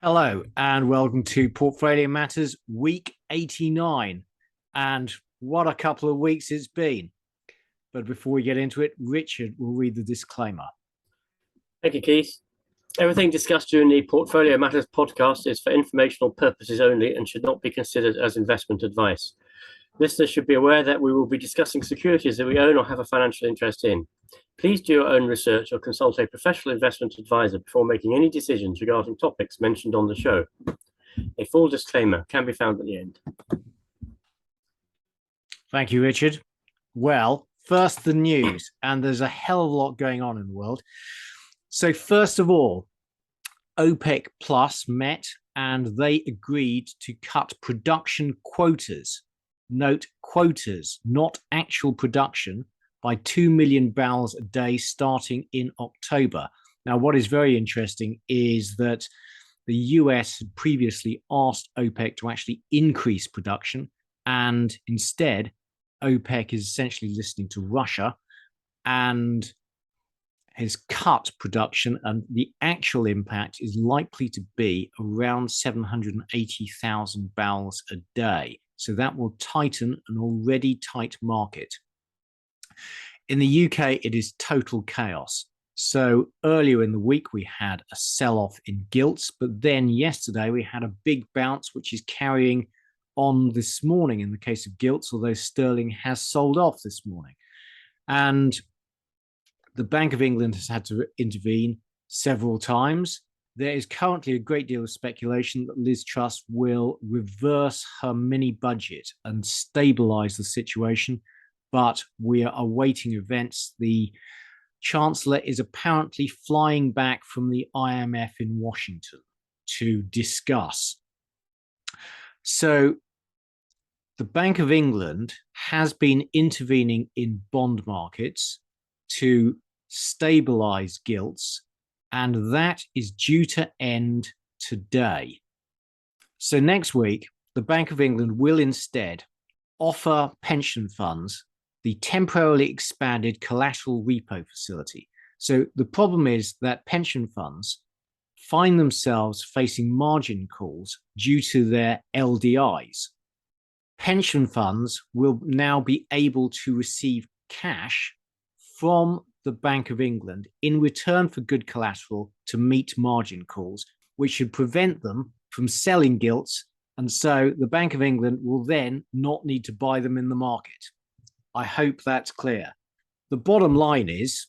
Hello and welcome to Portfolio Matters week 89. And what a couple of weeks it's been. But before we get into it, Richard will read the disclaimer. Thank you, Keith. Everything discussed during the Portfolio Matters podcast is for informational purposes only and should not be considered as investment advice. Listeners should be aware that we will be discussing securities that we own or have a financial interest in. Please do your own research or consult a professional investment advisor before making any decisions regarding topics mentioned on the show. A full disclaimer can be found at the end. Thank you, Richard. Well, first the news, and there's a hell of a lot going on in the world. So first of all, OPEC Plus met and they agreed to cut production quotas. Note quotas, not actual production, by 2 million barrels a day starting in October. Now, what is very interesting is that the US had previously asked OPEC to actually increase production, and instead, OPEC is essentially listening to Russia and has cut production, and the actual impact is likely to be around 780,000 barrels a day. So that will tighten an already tight market. In the UK, it is total chaos. So earlier in the week, we had a sell-off in gilts, but then yesterday we had a big bounce, which is carrying on this morning in the case of gilts, although sterling has sold off this morning. And the Bank of England has had to intervene several times. There is currently a great deal of speculation that Liz Truss will reverse her mini budget and stabilize the situation, but we are awaiting events. The Chancellor is apparently flying back from the IMF in Washington to discuss. So the Bank of England has been intervening in bond markets to stabilize gilts, and that is due to end today. So next week, the Bank of England will instead offer pension funds the temporarily expanded collateral repo facility. So the problem is that pension funds find themselves facing margin calls due to their LDIs. Pension funds will now be able to receive cash from the Bank of England in return for good collateral to meet margin calls, which should prevent them from selling gilts. And so the Bank of England will then not need to buy them in the market. I hope that's clear. The bottom line is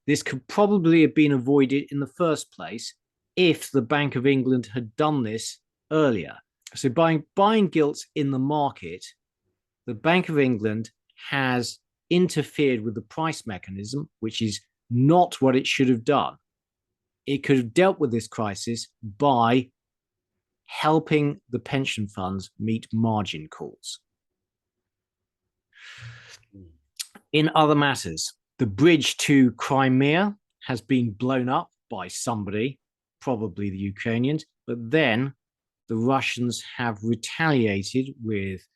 this could probably have been avoided in the first place if the Bank of England had done this earlier. So by buying gilts in the market, the Bank of England has interfered with the price mechanism, which is not what it should have done. It could have dealt with this crisis by helping the pension funds meet margin calls. In other matters, the bridge to Crimea has been blown up by somebody, probably the Ukrainians, but then the Russians have retaliated with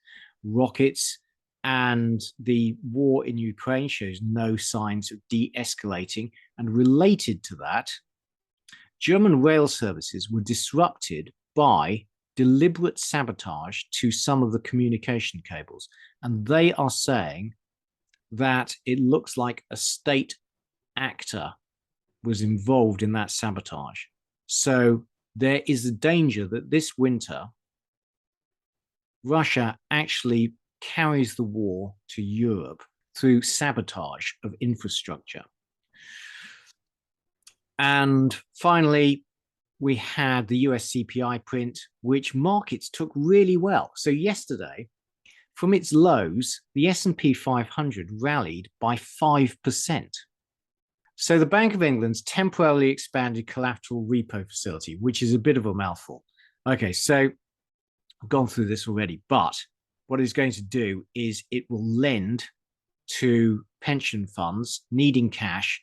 rockets, and the war in Ukraine shows no signs of de-escalating. And related to that, German rail services were disrupted by deliberate sabotage to some of the communication cables. And they are saying that it looks like a state actor was involved in that sabotage. So there is a danger that this winter, Russia actually carries the war to Europe through sabotage of infrastructure. And finally, we had the US CPI print, which markets took really well. So yesterday, from its lows, the S&P 500 rallied by 5%. So the Bank of England's temporarily expanded collateral repo facility, which is a bit of a mouthful. Okay, so I've gone through this already, but what it's going to do is it will lend to pension funds needing cash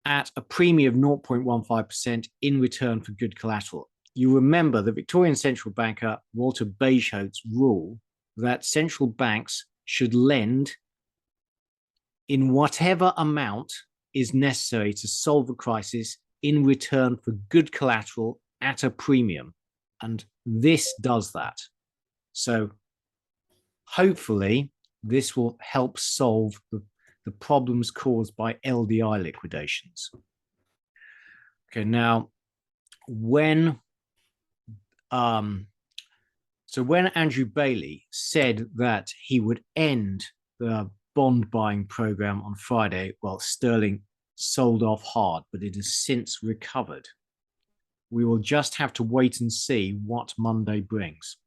at a premium of 0.15% in return for good collateral. You remember the Victorian central banker Walter Bagehot's rule that central banks should lend in whatever amount is necessary to solve a crisis in return for good collateral at a premium. And this does that. So hopefully this will help solve the problems caused by LDI liquidations. Okay, now when Andrew Bailey said that he would end the bond buying program on Friday, well, sterling sold off hard, but it has since recovered. We will just have to wait and see what Monday brings.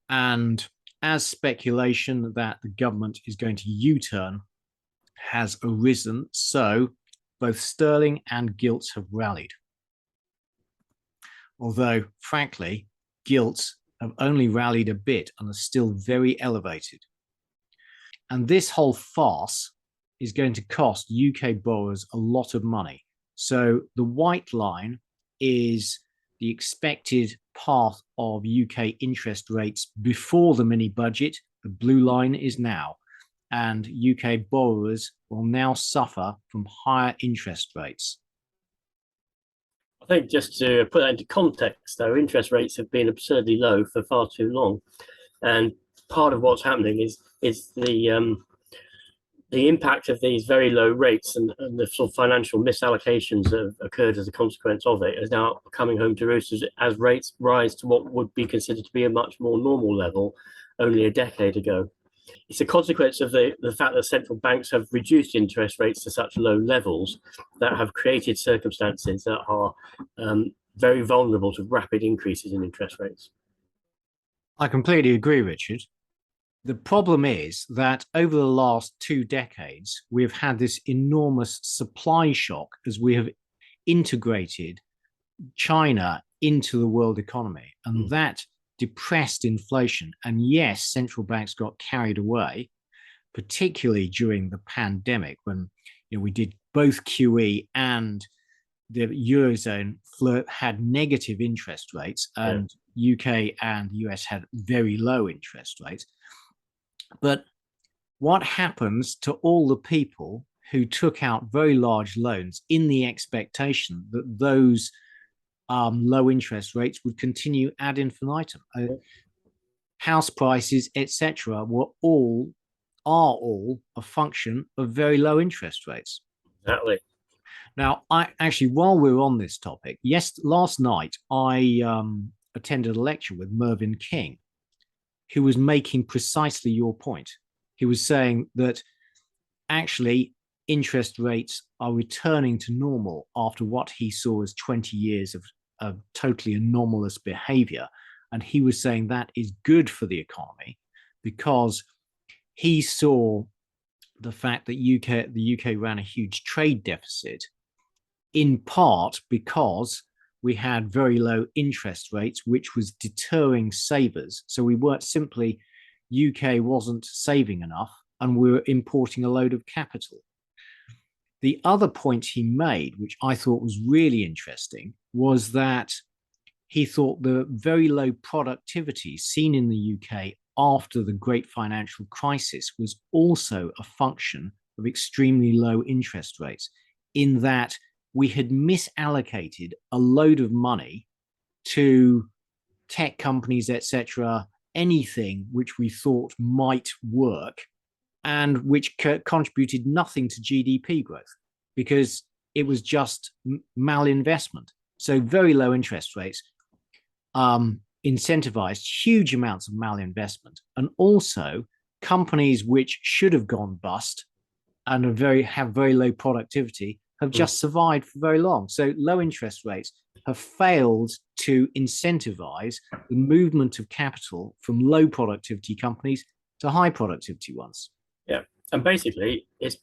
And as speculation that the government is going to U-turn has arisen, so both sterling and gilts have rallied. Although, frankly, gilts have only rallied a bit and are still very elevated. And this whole farce is going to cost UK borrowers a lot of money. So the white line is the expected path of UK interest rates before the mini budget. The blue line is now. And UK borrowers will now suffer from higher interest rates. I think just to put that into context, though, interest rates have been absurdly low for far too long. And part of what's happening is the impact of these very low rates and the sort of financial misallocations that have occurred as a consequence of it is now coming home to roost as rates rise to what would be considered to be a much more normal level only a decade ago. It's a consequence of the fact that central banks have reduced interest rates to such low levels that have created circumstances that are very vulnerable to rapid increases in interest rates. I completely agree, Richard. The problem is that over the last 2 decades, we've had this enormous supply shock as we have integrated China into the world economy, and that depressed inflation. And yes, central banks got carried away, particularly during the pandemic when we did both QE and the Eurozone had negative interest rates, and UK and US had very low interest rates. But what happens to all the people who took out very large loans in the expectation that those low interest rates would continue ad infinitum? House prices, etc., are all a function of very low interest rates. Exactly. Now, while we're on this topic, last night I attended a lecture with Mervyn King, who was making precisely your point. He was saying that actually interest rates are returning to normal after what he saw as 20 years of totally anomalous behavior. And he was saying that is good for the economy because he saw the fact that the UK ran a huge trade deficit, in part because we had very low interest rates, which was deterring savers. So we weren't simply, UK wasn't saving enough and we were importing a load of capital. The other point he made, which I thought was really interesting, was that he thought the very low productivity seen in the UK after the great financial crisis was also a function of extremely low interest rates, in that we had misallocated a load of money to tech companies, etc., anything which we thought might work and which contributed nothing to GDP growth because it was just malinvestment. So very low interest rates incentivized huge amounts of malinvestment, and also companies which should have gone bust and have very low productivity have just survived for very long. So low interest rates have failed to incentivize the movement of capital from low productivity companies to high productivity ones. Yeah, and basically it's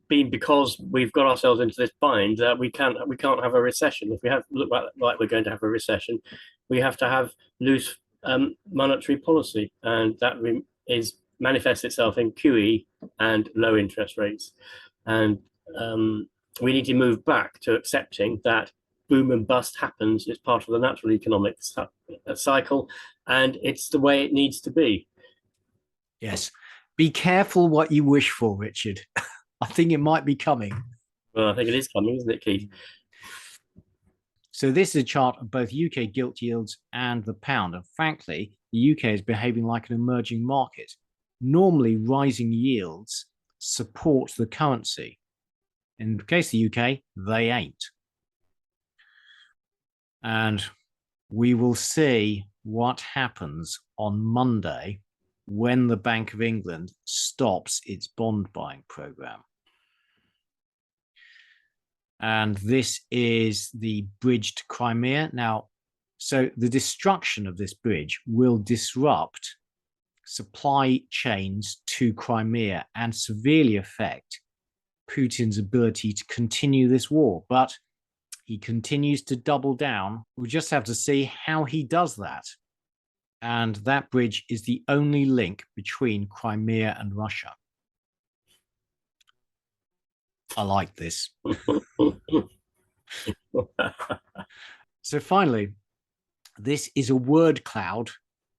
been because we've got ourselves into this bind that we can't have a recession. If we look like we're going to have a recession, we have to have loose monetary policy, and that manifests itself in QE and low interest rates. And we need to move back to accepting that boom and bust happens. It's part of the natural economic cycle, and it's the way it needs to be. Yes. Be careful what you wish for, Richard. I think it might be coming. Well, I think it is coming, isn't it, Keith? So this is a chart of both UK gilt yields and the pound. And frankly, the UK is behaving like an emerging market. Normally, rising yields support the currency. In the case of the UK, they ain't. And we will see what happens on Monday when the Bank of England stops its bond buying program. And this is the bridge to Crimea. Now, so the destruction of this bridge will disrupt supply chains to Crimea and severely affect Putin's ability to continue this war. But he continues to double down. We'll just have to see how he does that. And that bridge is the only link between Crimea and Russia. I like this. So finally, this is a word cloud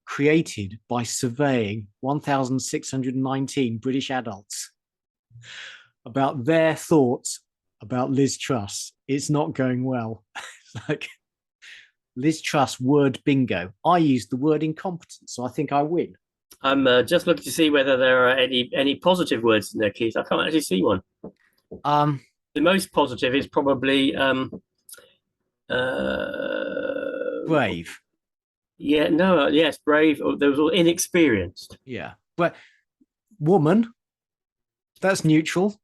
created by surveying 1,619 British adults about their thoughts about Liz Truss. It's not going well. It's like Liz Truss word bingo. I used the word incompetent, so I think I win. I'm just looking to see whether there are any positive words in there, Keith. I can't actually see one. The most positive is probably brave. Yeah, no, yes, brave. There was inexperienced. Yeah, but woman, that's neutral.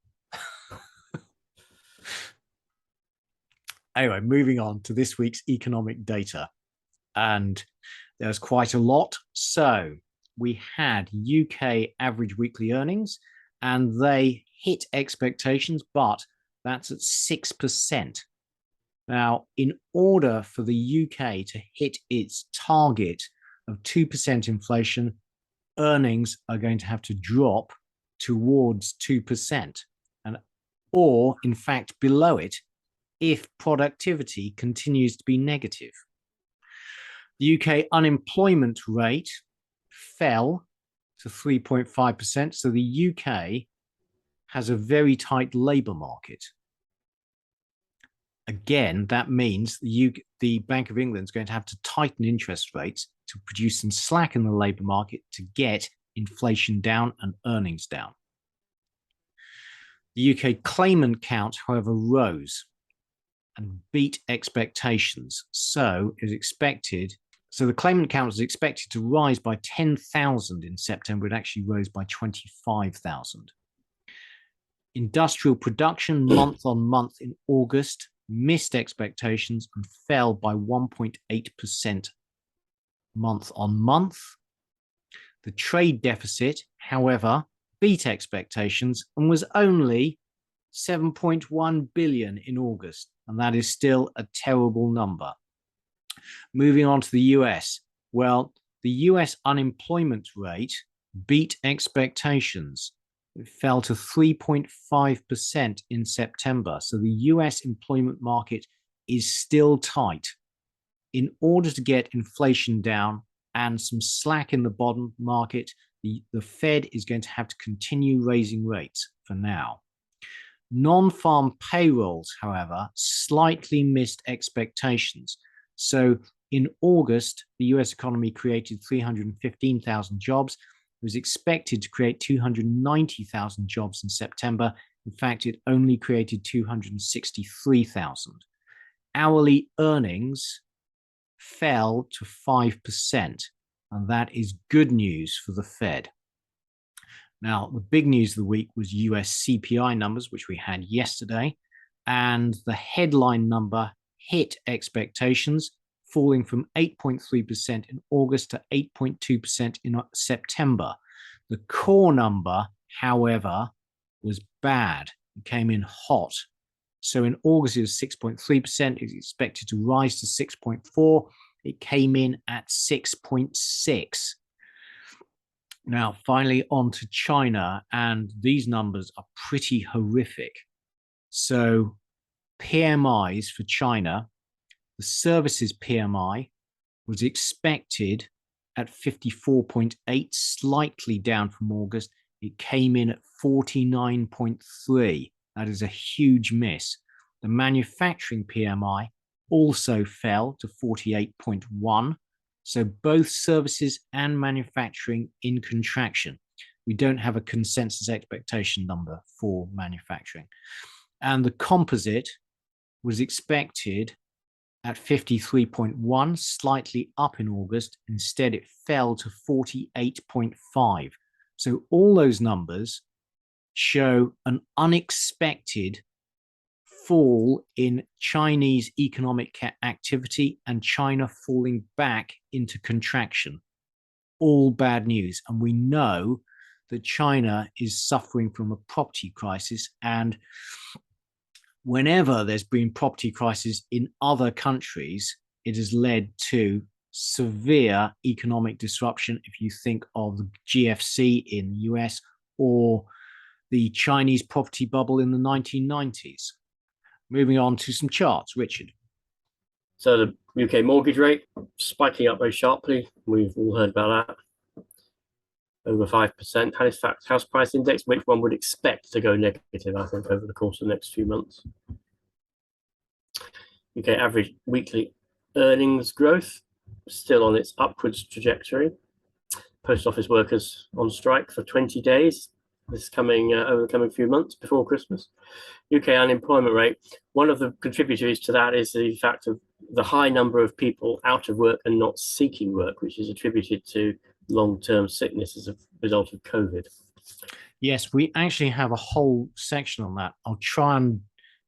Anyway, moving on to this week's economic data. And there's quite a lot. So we had UK average weekly earnings, and they hit expectations, but that's at 6%. Now, in order for the UK to hit its target of 2% inflation, earnings are going to have to drop towards 2%, or in fact below it, if productivity continues to be negative. The UK unemployment rate fell to 3.5%, so the UK has a very tight labour market. Again, that means the Bank of England is going to have to tighten interest rates to produce some slack in the labour market to get inflation down and earnings down. The UK claimant count, however, rose and beat expectations. So the claimant count was expected to rise by 10,000 in September. It actually rose by 25,000. Industrial production month on month in August missed expectations and fell by 1.8% month on month. The trade deficit, however, beat expectations and was only 7.1 billion in August, and that is still a terrible number. Moving on to the US. Well, the US unemployment rate beat expectations. It fell to 3.5% in September. So the US employment market is still tight. In order to get inflation down and some slack in the bond market, the Fed is going to have to continue raising rates for now. Non-farm payrolls, however, slightly missed expectations. So in August, the US economy created 315,000 jobs. It was expected to create 290,000 jobs in September. In fact, it only created 263,000. Hourly earnings fell to 5%, and that is good news for the Fed. Now, the big news of the week was US CPI numbers, which we had yesterday, and the headline number hit expectations, falling from 8.3% in August to 8.2% in September. The core number, however, was bad. It came in hot. So in August, it was 6.3%. It was expected to rise to 6.4%. It came in at 6.6%. Now, finally, on to China, and these numbers are pretty horrific. So PMIs for China, the services PMI was expected at 54.8, slightly down from August. It came in at 49.3. That is a huge miss. The manufacturing PMI also fell to 48.1. So both services and manufacturing in contraction. We don't have a consensus expectation number for manufacturing. And the composite was expected at 53.1, slightly up in August. Instead, it fell to 48.5. So all those numbers show an unexpected fall in Chinese economic activity and China falling back into contraction. All bad news. And we know that China is suffering from a property crisis. And whenever there's been property crisis in other countries, it has led to severe economic disruption. If you think of the GFC in the US or the Chinese property bubble in the 1990s. Moving on to some charts, Richard. So the UK mortgage rate spiking up very sharply. We've all heard about that. Over 5%. Halifax house price index, which one would expect to go negative, I think, over the course of the next few months. UK average weekly earnings growth still on its upwards trajectory. Post office workers on strike for 20 days. This coming over the coming few months before Christmas. UK unemployment rate. One of the contributors to that is the fact of the high number of people out of work and not seeking work, which is attributed to long-term sickness as a result of COVID. Yes, we actually have a whole section on that. I'll try and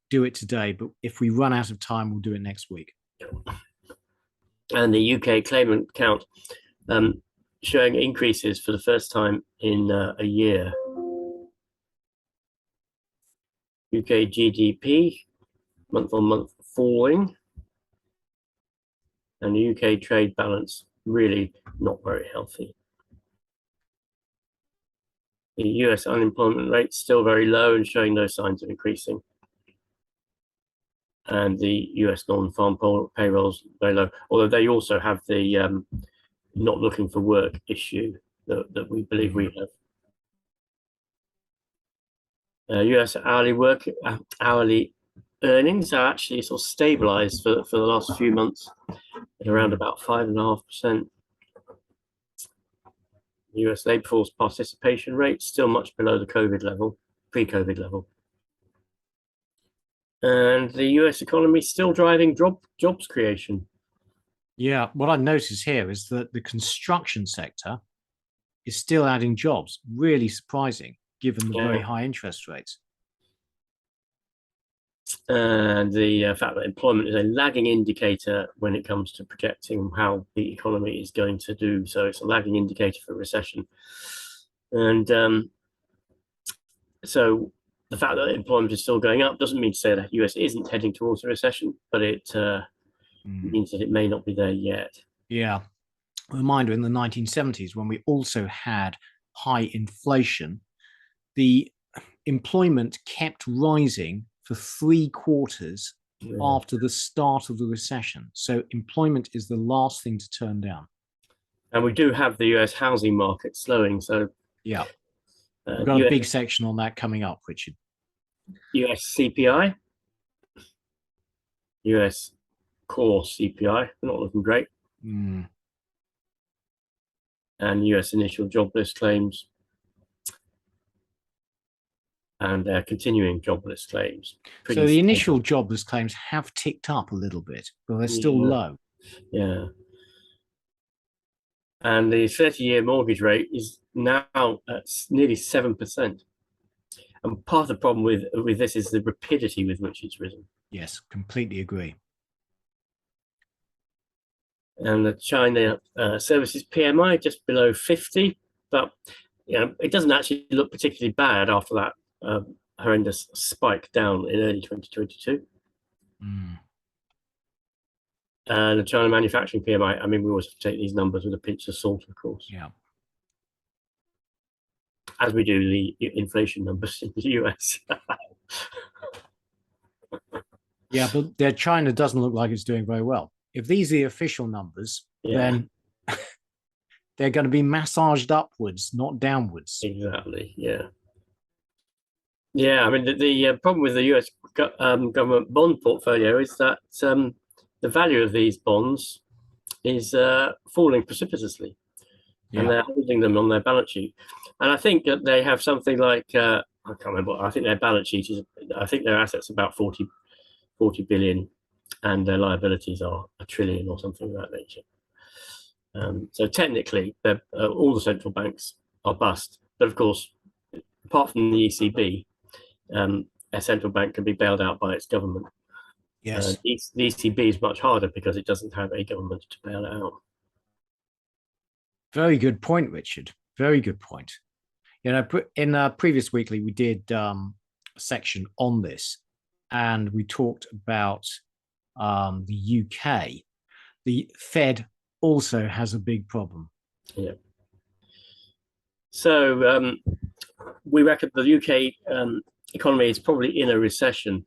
do it today, but if we run out of time, we'll do it next week. And the UK claimant count showing increases for the first time in a year. UK GDP month on month falling, and the UK trade balance really not very healthy. The US unemployment rate still very low and showing no signs of increasing. And the US non-farm payrolls very low, although they also have the not looking for work issue that we believe we have. US hourly earnings are actually sort of stabilized for the last few months at around about 5.5%. US labour force participation rate still much below the COVID level, pre-COVID level. And the US economy still driving jobs creation. Yeah, what I notice here is that the construction sector is still adding jobs. Really surprising, given the very high interest rates. And the fact that employment is a lagging indicator when it comes to projecting how the economy is going to do. So it's a lagging indicator for recession. And so the fact that employment is still going up doesn't mean to say that the US isn't heading towards a recession, but it means that it may not be there yet. Yeah. Reminder, in the 1970s, when we also had high inflation, the employment kept rising for 3 quarters after the start of the recession. So employment is the last thing to turn down. And we do have the US housing market slowing. So yeah, we've got a big section on that coming up, Richard. US CPI, US core CPI, not looking great. And US initial jobless claims and continuing jobless claims. So the initial jobless claims have ticked up a little bit, but they're still low. Yeah. And the 30-year mortgage rate is now at nearly 7%. And part of the problem with this is the rapidity with which it's risen. Yes, completely agree. And the China services PMI just below 50, but it doesn't actually look particularly bad after that horrendous spike down in early 2022. And the China manufacturing PMI, I mean, we always have to take these numbers with a pinch of salt, of course. Yeah. As we do the inflation numbers in the US. Yeah, but China doesn't look like it's doing very well. If these are the official numbers, then they're going to be massaged upwards, not downwards. Exactly, yeah. Yeah, I mean, the problem with the US government bond portfolio is that the value of these bonds is falling precipitously, and they're holding them on their balance sheet. And I think that they have something like I can't remember. I think their balance sheet is. I think their assets are about 40 billion, and their liabilities are 1 trillion or something of that nature. So technically, all the central banks are bust. But of course, apart from the ECB, a central bank can be bailed out by its government. Yes. The ECB is much harder because it doesn't have a government to bail it out. Very good point, Richard. Very good point. You know, in a previous weekly, we did a section on this, and we talked about the UK. The Fed also has a big problem. Yeah. So we reckon the UK economy is probably in a recession.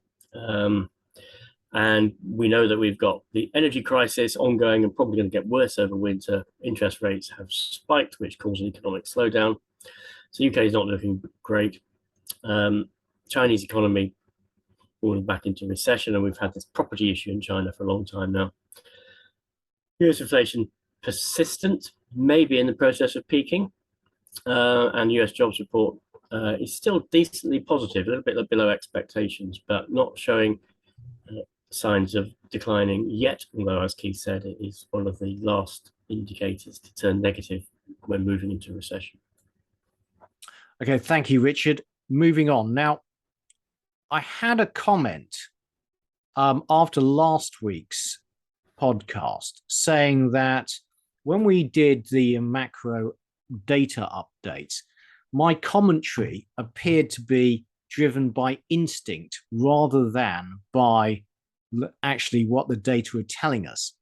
And we know that we've got the energy crisis ongoing and probably going to get worse over winter. Interest rates have spiked, which causes an economic slowdown. So UK is not looking great. Chinese economy falling back into recession, and we've had this property issue in China for a long time now. US inflation persistent, maybe in the process of peaking, and US jobs report is still decently positive, a little bit below expectations, but not showing signs of declining yet, although, as Keith said, it is one of the last indicators to turn negative when moving into recession. Okay, thank you, Richard. Moving on. Now, I had a comment after last week's podcast saying that when we did the macro data updates, my commentary appeared to be driven by instinct rather than by actually what the data are telling us.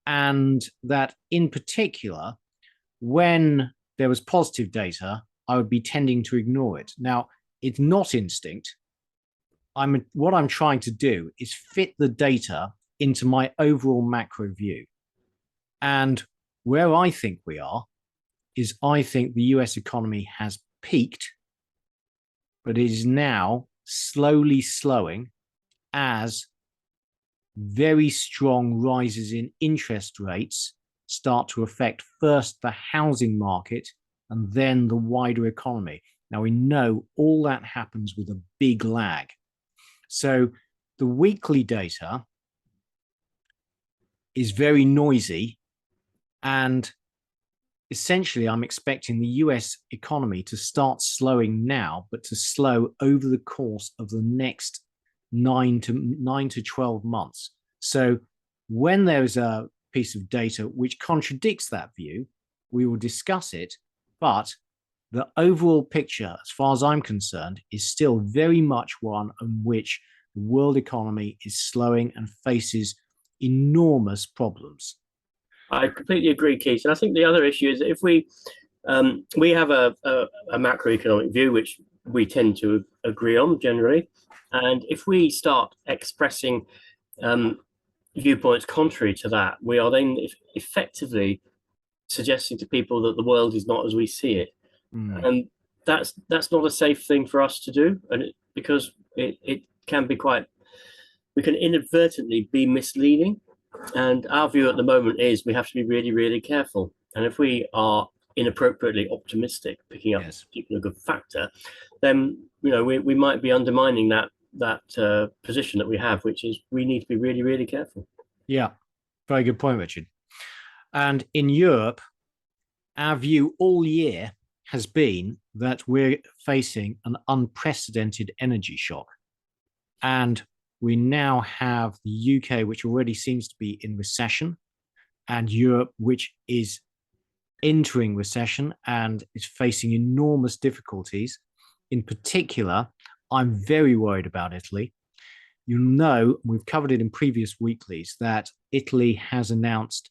And that in particular, when there was positive data, I would be tending to ignore it. Now, it's not instinct. What I'm trying to do is fit the data into my overall macro view. And where I think we are is I think the US economy has peaked, but it is now slowly slowing as very strong rises in interest rates start to affect first the housing market and then the wider economy. Now, we know all that happens with a big lag. So the weekly data is very noisy, and essentially I'm expecting the US economy to start slowing now, but to slow over the course of the next 9 to 12 months. So when there's a piece of data which contradicts that view, we will discuss it. But the overall picture, as far as I'm concerned, is still very much one in which the world economy is slowing and faces enormous problems. I completely agree, Keith. And I think the other issue is if we have a macroeconomic view, which we tend to agree on generally, and if we start expressing viewpoints contrary to that, we are then effectively suggesting to people that the world is not as we see it. And that's not a safe thing for us to do, and because it can be we can inadvertently be misleading. And our view at the moment is we have to be really, really careful. And if we are inappropriately optimistic, picking up a particular good factor, then we might be undermining that position that we have, which is we need to be really, really careful. Yeah, very good point, Richard. And in Europe, our view all year has been that we're facing an unprecedented energy shock. And we now have the UK, which already seems to be in recession, and Europe, which is entering recession and is facing enormous difficulties. In particular, I'm very worried about Italy. You know, we've covered it in previous weeklies, that Italy has announced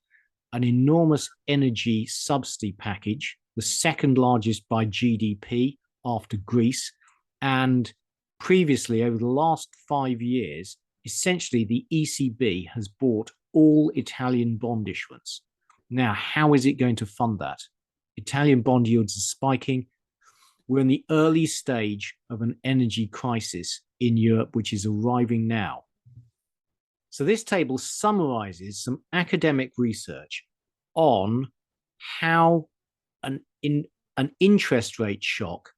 an enormous energy subsidy package, the second largest by GDP after Greece. And previously, over the last 5 years, essentially the ECB has bought all Italian bond issuance. Now, how is it going to fund that? Italian bond yields are spiking. We're in the early stage of an energy crisis in Europe, which is arriving now. So this table summarizes some academic research on how an interest rate shock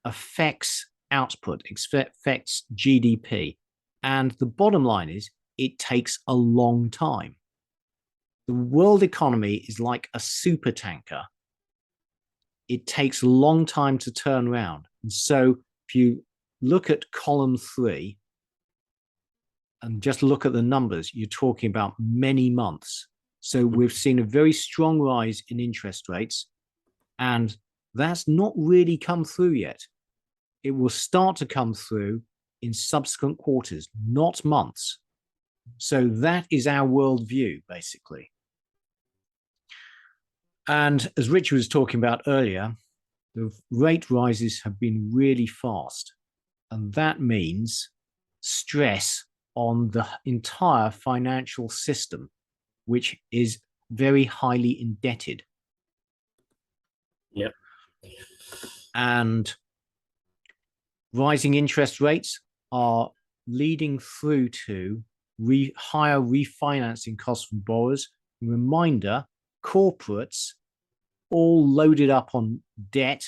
affects output, affects GDP. And the bottom line is it takes a long time. The world economy is like a super tanker. It takes a long time to turn around. And so if you look at column 3 and just look at the numbers, you're talking about many months. So we've seen a very strong rise in interest rates, and that's not really come through yet. It will start to come through in subsequent quarters, not months. So that is our worldview, basically. And as Richard was talking about earlier, the rate rises have been really fast. And that means stress on the entire financial system, which is very highly indebted. Yep. And rising interest rates are leading through to higher refinancing costs from borrowers. Reminder, corporates all loaded up on debt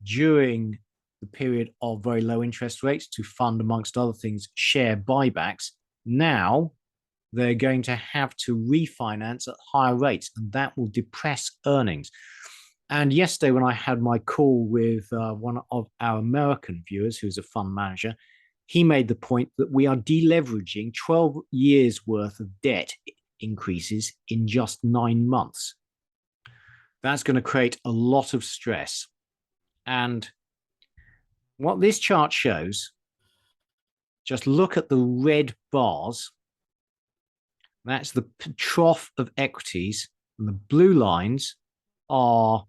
during the period of very low interest rates to fund, amongst other things, share buybacks. Now they're going to have to refinance at higher rates, and that will depress earnings. And yesterday, when I had my call with one of our American viewers, who's a fund manager, he made the point that we are deleveraging 12 years worth of debt increases in just 9 months. That's going to create a lot of stress. And what this chart shows, just look at the red bars. That's the trough of equities, and the blue lines are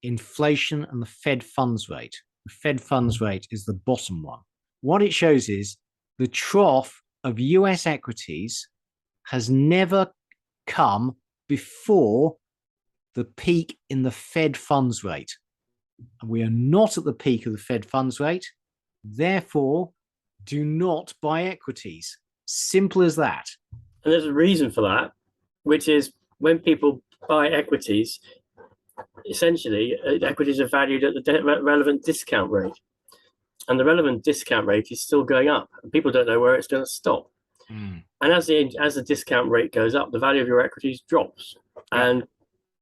inflation and the Fed funds rate. The Fed funds rate is the bottom one. What it shows is the trough of US equities has never come before the peak in the Fed funds rate. And we are not at the peak of the Fed funds rate. Therefore, do not buy equities. Simple as that. And there's a reason for that, which is when people buy equities, essentially, equities are valued at the relevant discount rate. And the relevant discount rate is still going up. And people don't know where it's going to stop. And as the discount rate goes up, the value of your equities drops. Yeah.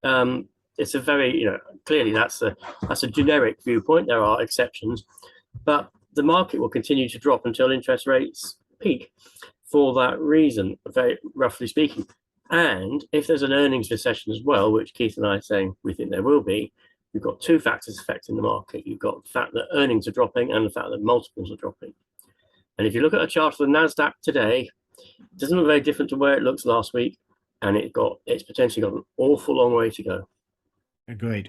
And it's a very, clearly that's a generic viewpoint. There are exceptions, but the market will continue to drop until interest rates peak for that reason, very roughly speaking. And if there's an earnings recession as well, which Keith and I are saying we think there will be, you've got two factors affecting the market. You've got the fact that earnings are dropping and the fact that multiples are dropping. And if you look at a chart of the NASDAQ today, it doesn't look very different to where it looks last week. And it's potentially got an awful long way to go. Agreed.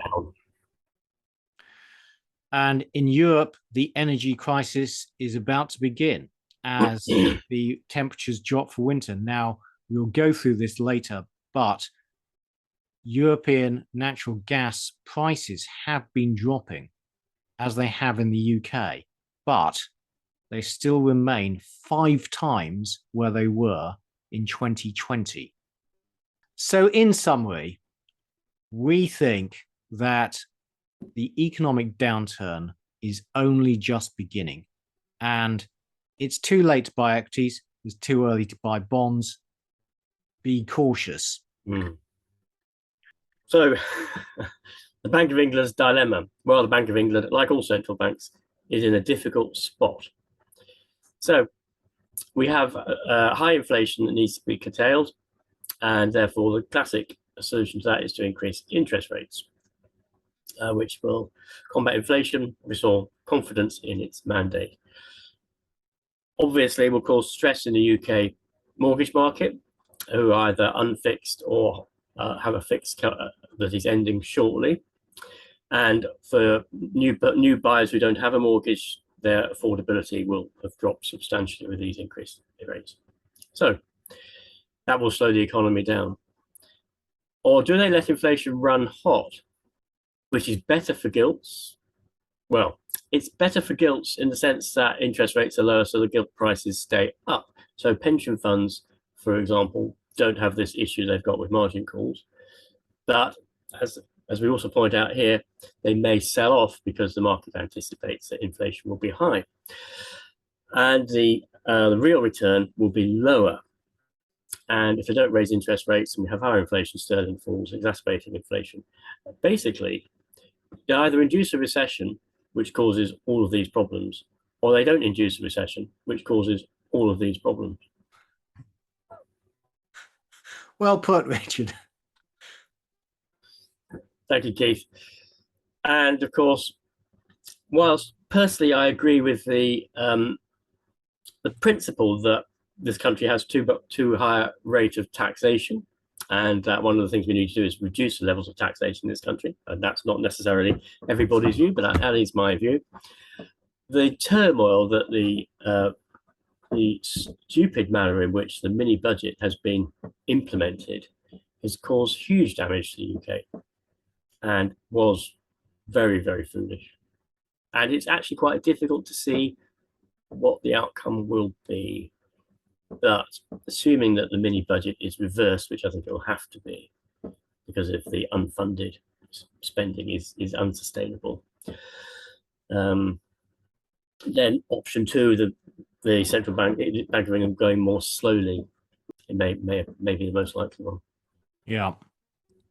And in Europe, the energy crisis is about to begin as the temperatures drop for winter. Now, we'll go through this later, but European natural gas prices have been dropping as they have in the UK, but they still remain 5 times where they were in 2020. So in summary, we think that the economic downturn is only just beginning, and it's too late to buy equities. It's too early to buy bonds. Be cautious. So the Bank of England's dilemma. Well, the Bank of England, like all central banks, is in a difficult spot. So we have high inflation that needs to be curtailed, and therefore the classic solution to that is to increase interest rates, which will combat inflation, restore confidence in its mandate. Obviously, will cause stress in the UK mortgage market, who are either unfixed or have a fixed that is ending shortly. And for new buyers who don't have a mortgage, their affordability will have dropped substantially with these increased rates. So that will slow the economy down. Or do they let inflation run hot, which is better for gilts? Well, it's better for gilts in the sense that interest rates are lower, so the gilt prices stay up. So pension funds for example, don't have this issue they've got with margin calls. But as we also point out here, they may sell off because the market anticipates that inflation will be high. And the real return will be lower. And if they don't raise interest rates and we have higher inflation, sterling falls, exacerbating inflation. Basically, they either induce a recession, which causes all of these problems, or they don't induce a recession, which causes all of these problems. Well put, Richard. Thank you, Keith. And of course, whilst personally I agree with the principle that this country has too high a rate of taxation, and that one of the things we need to do is reduce the levels of taxation in this country, and that's not necessarily everybody's view, but that is my view. The turmoil that the stupid manner in which the mini budget has been implemented has caused huge damage to the UK and was very, very foolish. And it's actually quite difficult to see what the outcome will be. But assuming that the mini budget is reversed, which I think it will have to be, because if the unfunded spending is unsustainable, then option two, the central bank of England going more slowly, it may be the most likely one. Yeah.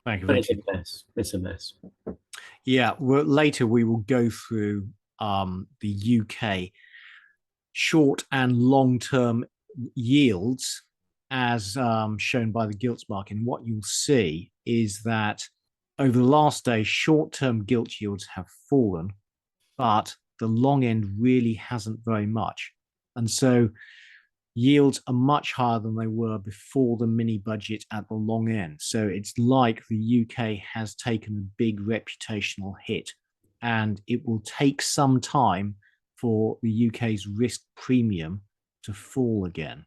Thank you. But it's a mess. It's a mess. Yeah. Well, later we will go through the UK short and long-term yields as shown by the gilts market. And what you'll see is that over the last day, short-term gilt yields have fallen, but the long end really hasn't very much. And so yields are much higher than they were before the mini budget at the long end. So it's like the UK has taken a big reputational hit, and it will take some time for the UK's risk premium to fall again.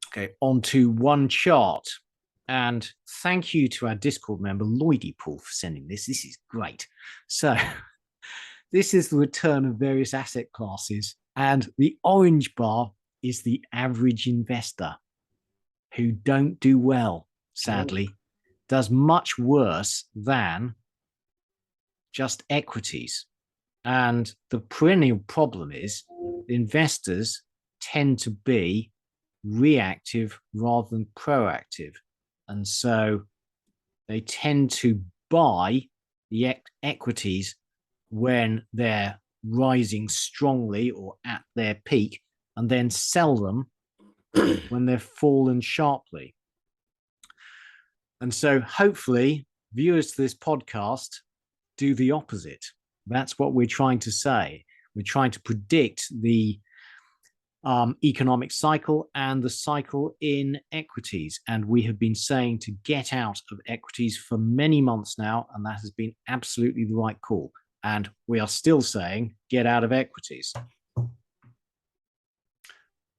Okay, on to one chart. And thank you to our Discord member, Lloydie Paul, for sending this. This is great. So this is the return of various asset classes. And the orange bar is the average investor who don't do well, sadly, does much worse than just equities. And the perennial problem is investors tend to be reactive rather than proactive. And so they tend to buy the equities when they're rising strongly or at their peak, and then sell them when they've fallen sharply. And so hopefully viewers to this podcast do the opposite. That's what we're trying to say. We're trying to predict the economic cycle and the cycle in equities. And we have been saying to get out of equities for many months now, and that has been absolutely the right call. And we are still saying get out of equities.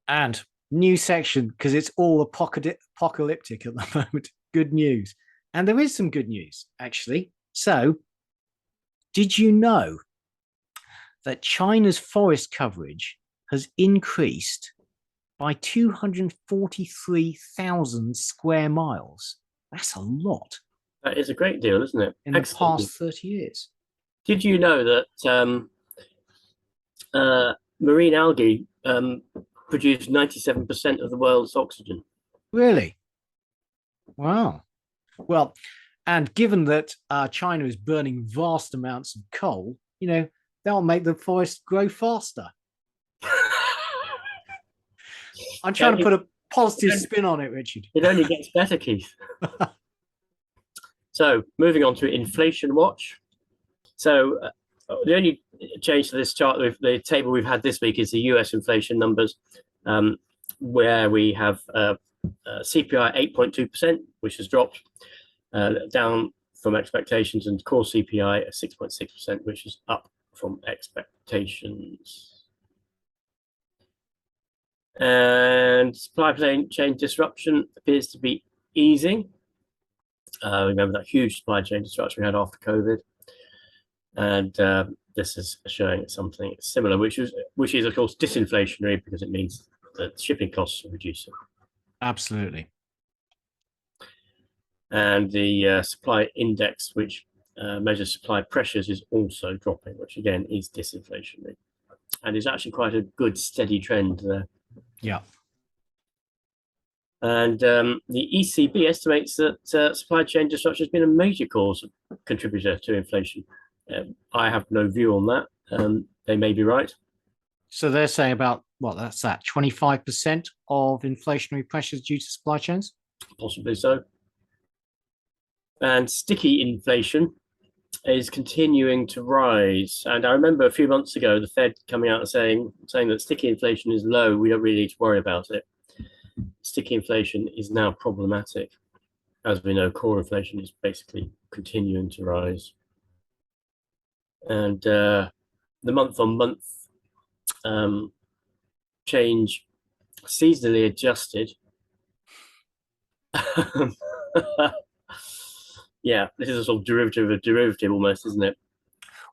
And new section, because it's all apocalyptic at the moment. Good news. And there is some good news, actually. So, did you know that China's forest coverage has increased by 243,000 square miles? That's a lot. That is a great deal, isn't it? In the past 30 years. Did you know that marine algae produce 97% of the world's oxygen? Really? Wow. Well, and given that China is burning vast amounts of coal, you know, that'll make the forest grow faster. I'm trying to put a positive spin on it, Richard. It only gets better, Keith. So, moving on to inflation watch. So, the only change to this chart, the table we've had this week, is the US inflation numbers, where we have CPI 8.2%, which has dropped down from expectations, and core CPI at 6.6%, which is up from expectations. And supply chain disruption appears to be easing. Remember that huge supply chain disruption we had after COVID, and this is showing something similar, which is of course disinflationary, because it means that shipping costs are reducing. Absolutely. And the supply index, which measures supply pressures, is also dropping, which again is disinflationary, and is actually quite a good steady trend there. Yeah. And the ECB estimates that supply chain disruption has been a major contributor to inflation. I have no view on that. They may be right. So they're saying about, what, that's that 25% of inflationary pressures due to supply chains? Possibly so. And sticky inflation is continuing to rise. And I remember a few months ago, the Fed coming out and saying that sticky inflation is low. We don't really need to worry about it. Sticky inflation is now problematic. As we know, core inflation is basically continuing to rise. And the month-on-month change, seasonally adjusted. Yeah, this is a sort of derivative of a derivative almost, isn't it?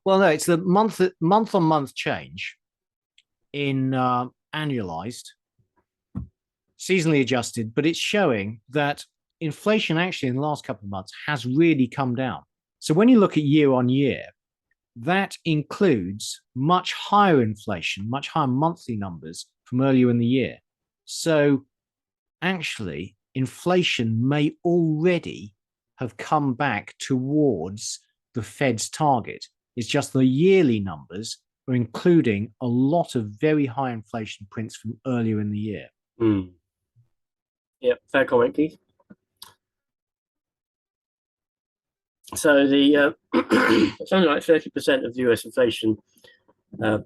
Well, no, it's the month-on-month change in annualized, seasonally adjusted, but it's showing that inflation actually in the last couple of months has really come down. So when you look at year on year, that includes much higher inflation, much higher monthly numbers from earlier in the year. So actually, inflation may already have come back towards the Fed's target. It's just the yearly numbers are including a lot of very high inflation prints from earlier in the year. Yeah, fair comment, Keith. So the it's only like 30% of the US inflation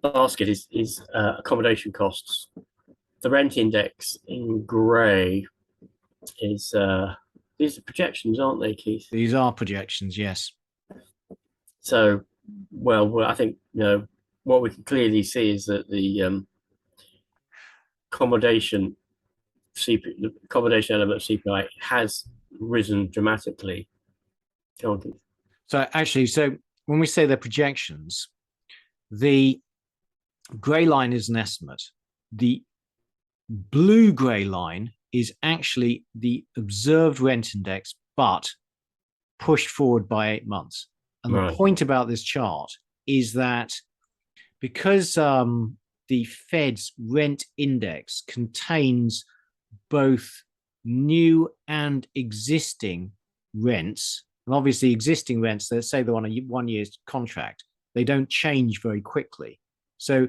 basket is accommodation costs. The rent index in grey is these are projections, aren't they, Keith? These are projections, yes. So, well, I think what we can clearly see is that the accommodation element of CPI has risen dramatically. So actually, when we say they're projections, the grey line is an estimate. The blue grey line is actually the observed rent index, but pushed forward by 8 months. And the point about this chart is that because the Fed's rent index contains both new and existing rents, and obviously existing rents, let's say they're on a 1 year's contract, they don't change very quickly. So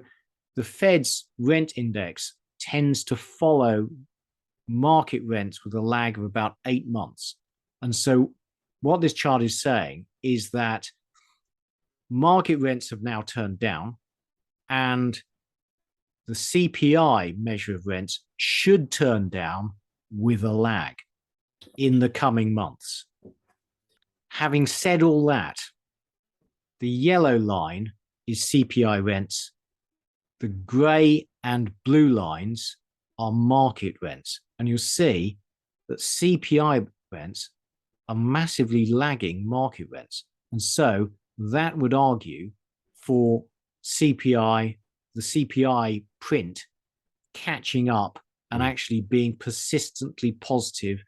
the Fed's rent index tends to follow market rents with a lag of about 8 months. And so what this chart is saying is that market rents have now turned down, and the CPI measure of rents should turn down with a lag in the coming months. Having said all that, the yellow line is CPI rents. The grey and blue lines are market rents. And you'll see that CPI rents are massively lagging market rents. And so that would argue for CPI, the CPI print catching up and actually being persistently positive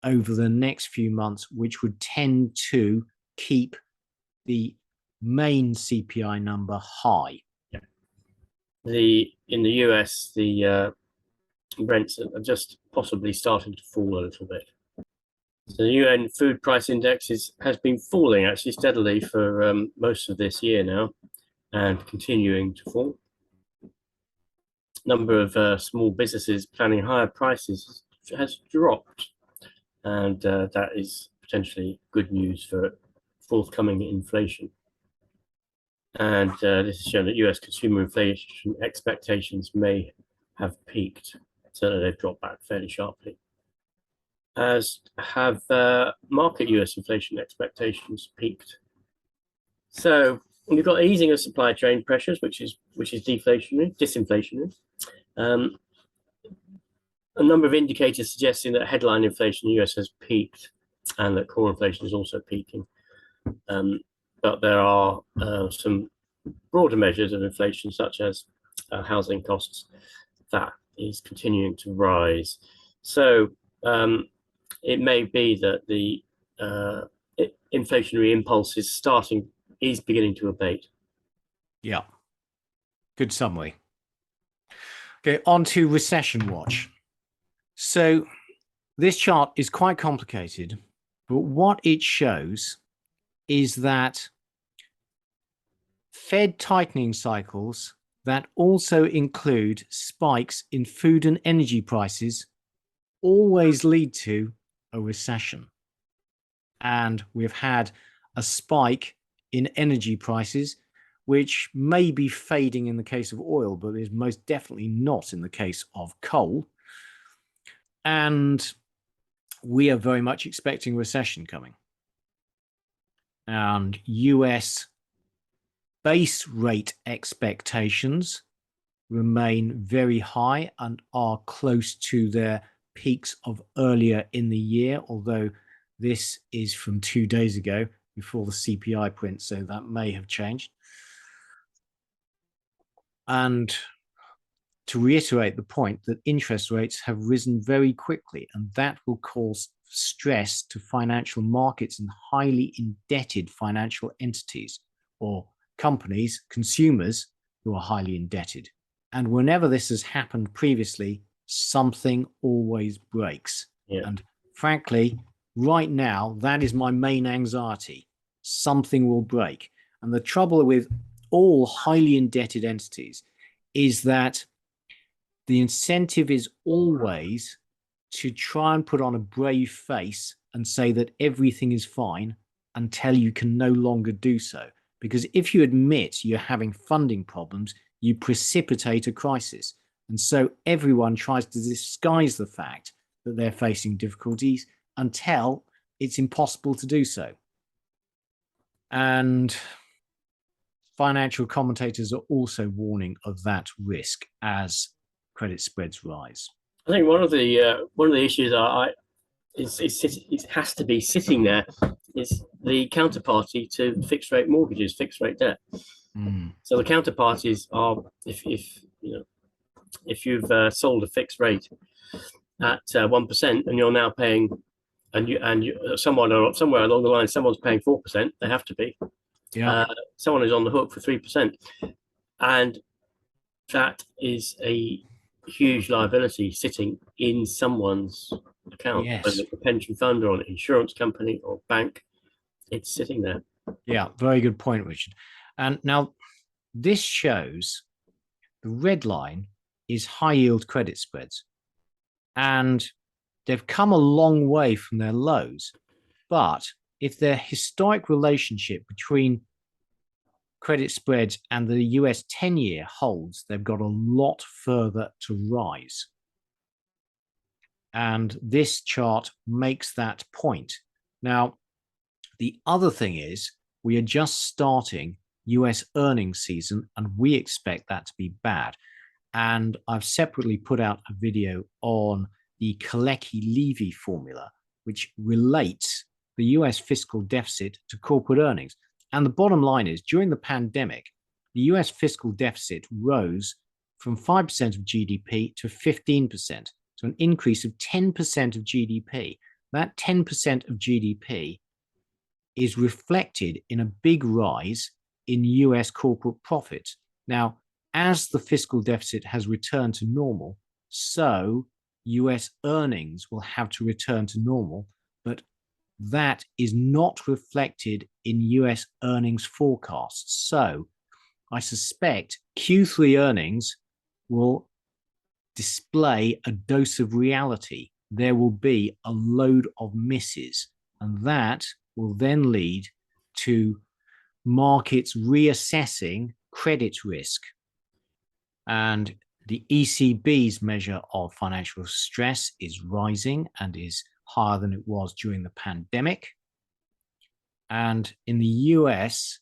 over the next few months, which would tend to keep the main CPI number high. Yeah. In the US, the rents are just possibly starting to fall a little bit. So the UN food price index has been falling actually steadily for most of this year now, and continuing to fall. Number of small businesses planning higher prices has dropped, and that is potentially good news for forthcoming inflation. And this has shown that US consumer inflation expectations may have peaked. Certainly they've dropped back fairly sharply, as have market US inflation expectations peaked. So we've got easing of supply chain pressures, which is disinflationary. A number of indicators suggesting that headline inflation in the US has peaked and that core inflation is also peaking. But there are some broader measures of inflation, such as housing costs, that is continuing to rise. So it may be that the inflationary impulse is beginning to abate. Yeah. Good summary. Okay, on to recession watch. So this chart is quite complicated, but what it shows is that Fed tightening cycles that also include spikes in food and energy prices always lead to a recession. And we've had a spike in energy prices, which may be fading in the case of oil, but is most definitely not in the case of coal. And we are very much expecting recession coming. And US base rate expectations remain very high and are close to their peaks of earlier in the year, although this is from 2 days ago before the CPI print, so that may have changed. And to reiterate the point that interest rates have risen very quickly, and that will cause stress to financial markets and highly indebted financial entities or companies, consumers who are highly indebted. And whenever this has happened previously, something always breaks. Yeah. And frankly, right now, that is my main anxiety. Something will break. And the trouble with all highly indebted entities is that the incentive is always to try and put on a brave face and say that everything is fine until you can no longer do so. Because if you admit you're having funding problems, you precipitate a crisis. And so everyone tries to disguise the fact that they're facing difficulties until it's impossible to do so. And financial commentators are also warning of that risk as credit spreads rise. I think one of the issues it has to be sitting there is the counterparty to fixed rate mortgages, fixed rate debt. So the counterparties are if you've sold a fixed rate at 1% and you're now paying, somewhere along the line someone's paying 4%, they have to be. Yeah. Someone is on the hook for 3%, and that is a huge liability sitting in someone's account, Yes. whether it's a pension fund or an insurance company or bank. It's sitting there. Yeah, very good point, Richard. And now this shows the red line is high yield credit spreads, and they've come a long way from their lows. But if their historic relationship between credit spreads and the US 10-year holds, they've got a lot further to rise. And this chart makes that point. Now, the other thing is we are just starting US earnings season, and we expect that to be bad. And I've separately put out a video on the Kalecki-Levy formula, which relates the US fiscal deficit to corporate earnings. And the bottom line is, during the pandemic, the US fiscal deficit rose from 5% of GDP to 15%, so an increase of 10% of GDP. That 10% of GDP is reflected in a big rise in US corporate profits. Now, as the fiscal deficit has returned to normal, so US earnings will have to return to normal, but that is not reflected in US earnings forecasts. So I suspect Q3 earnings will display a dose of reality. There will be a load of misses, and that will then lead to markets reassessing credit risk. And the ECB's measure of financial stress is rising and is higher than it was during the pandemic. And in the US,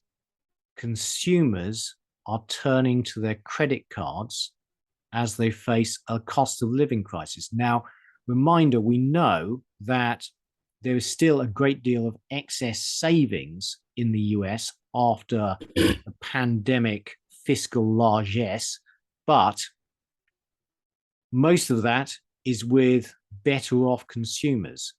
consumers are turning to their credit cards as they face a cost of living crisis. Now, reminder, we know that there is still a great deal of excess savings in the US after the pandemic fiscal largesse, but Most of that is with better off consumers.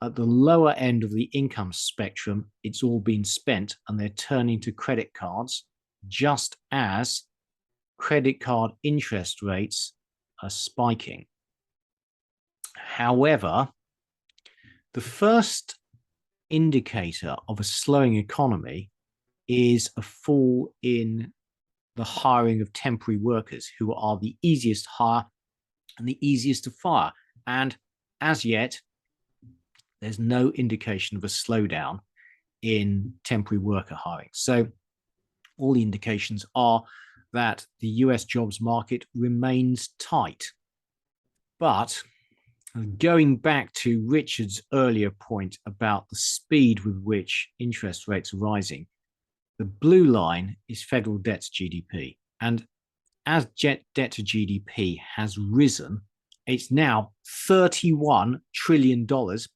At the lower end of the income spectrum, it's all been spent and they're turning to credit cards, just as credit card interest rates are spiking. However, the first indicator of a slowing economy is a fall in the hiring of temporary workers, who are the easiest to hire and the easiest to fire. And as yet, there's no indication of a slowdown in temporary worker hiring. So all the indications are that the US jobs market remains tight. But going back to Richard's earlier point about the speed with which interest rates are rising, the blue line is federal debt to GDP. And as debt to GDP has risen, it's now $31 trillion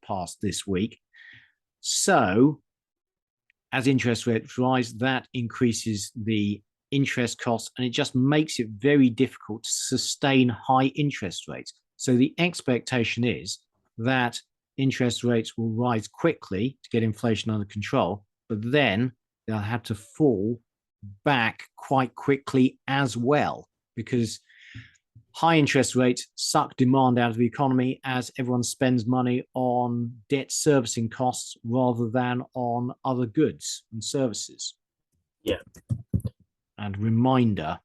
past this week. So as interest rates rise, that increases the interest costs, and it just makes it very difficult to sustain high interest rates. So the expectation is that interest rates will rise quickly to get inflation under control, but then they'll have to fall back quite quickly as well, because high interest rates suck demand out of the economy as everyone spends money on debt servicing costs rather than on other goods and services. Yeah. And reminder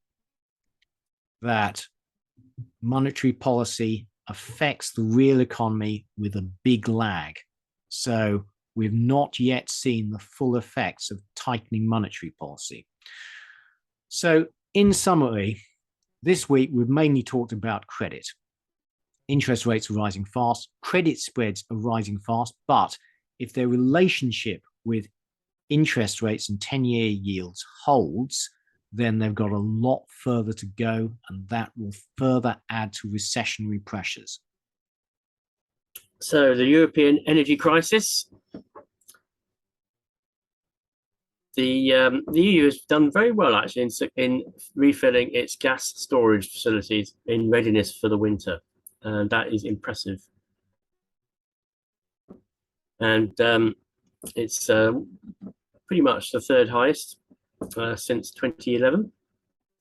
that monetary policy affects the real economy with a big lag. So we've not yet seen the full effects of tightening monetary policy. So in summary, this week, we've mainly talked about credit. Interest rates are rising fast, credit spreads are rising fast, but if their relationship with interest rates and 10-year yields holds, then they've got a lot further to go, and that will further add to recessionary pressures. So the European energy crisis. The EU has done very well, actually, in refilling its gas storage facilities in readiness for the winter, and that is impressive. And it's pretty much the third highest since 2011,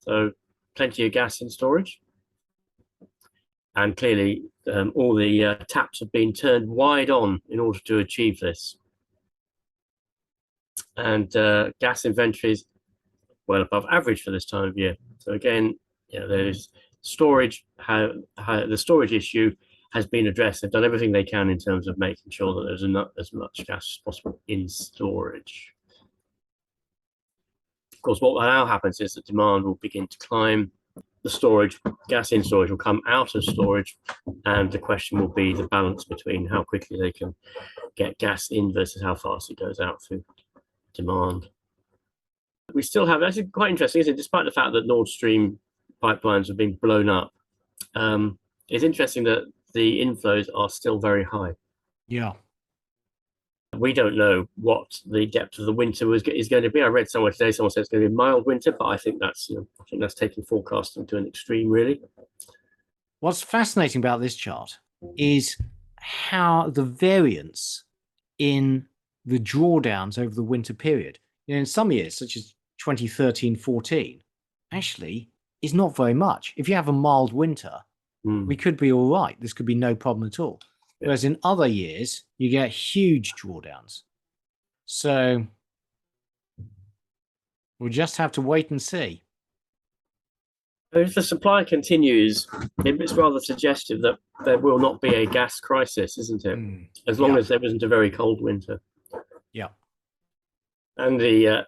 so plenty of gas in storage. And clearly, all the taps have been turned wide on in order to achieve this. And gas inventories well above average for this time of year. So again, there's storage. How the storage issue has been addressed. They've done everything they can in terms of making sure that there's not as much gas as possible in storage. Of course, what now happens is that demand will begin to climb. The storage, gas in storage, will come out of storage, and the question will be the balance between how quickly they can get gas in versus how fast it goes out through demand. We still have, actually quite interesting, isn't it? Despite the fact that Nord Stream pipelines have been blown up, it's interesting that the inflows are still very high. Yeah. We don't know what the depth of the winter is going to be. I read somewhere today, someone said it's going to be a mild winter, but I think that's taking forecasting to an extreme, really. What's fascinating about this chart is how the variance in the drawdowns over the winter period, in some years, such as 2013-14, actually is not very much. If you have a mild winter, we could be all right. This could be no problem at all. Yeah. Whereas in other years, you get huge drawdowns. So we'll just have to wait and see. If the supply continues, it's rather suggestive that there will not be a gas crisis, isn't it? As long as there isn't a very cold winter. Yeah. And the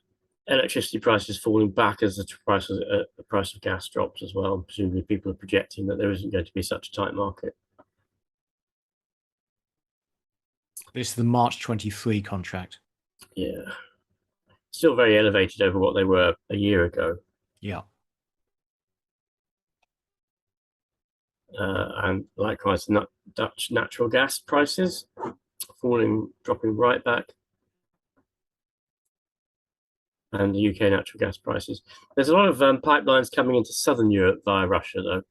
electricity price is falling back as the price of gas drops as well. Presumably people are projecting that there isn't going to be such a tight market. This is the March 23 contract. Yeah. Still very elevated over what they were a year ago. Yeah. And likewise, Dutch natural gas prices dropping right back. And the UK natural gas prices. There's a lot of pipelines coming into southern Europe via Russia, though.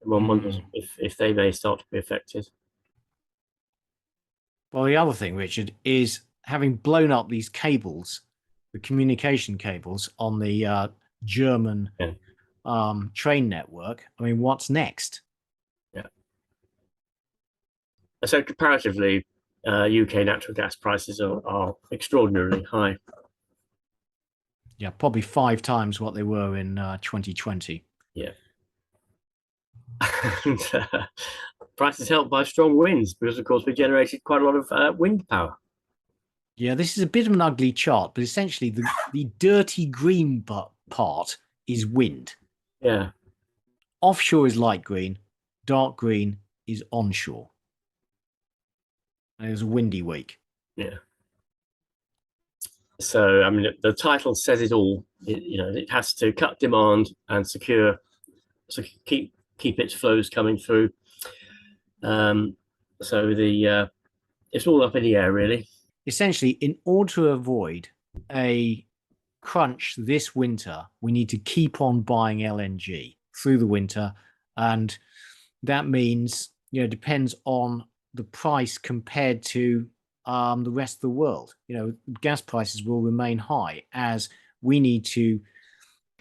One wonders if they may start to be affected. Well, the other thing, Richard, is having blown up these cables, the communication cables on the German train network. I mean, what's next? Yeah. So comparatively, UK natural gas prices are extraordinarily high. Yeah, probably 5 times what they were in 2020. Yeah. And, prices helped by strong winds because, of course, we generated quite a lot of wind power. Yeah, this is a bit of an ugly chart, but essentially the dirty green part is wind. Yeah. Offshore is light green, dark green is onshore. And it was a windy week. Yeah. So, I mean, the title says it all. It has to cut demand and keep its flows coming through. So it's all up in the air, really. Essentially, in order to avoid a crunch this winter, we need to keep on buying LNG through the winter, and that means depends on the price compared to the rest of the world. Gas prices will remain high as we need to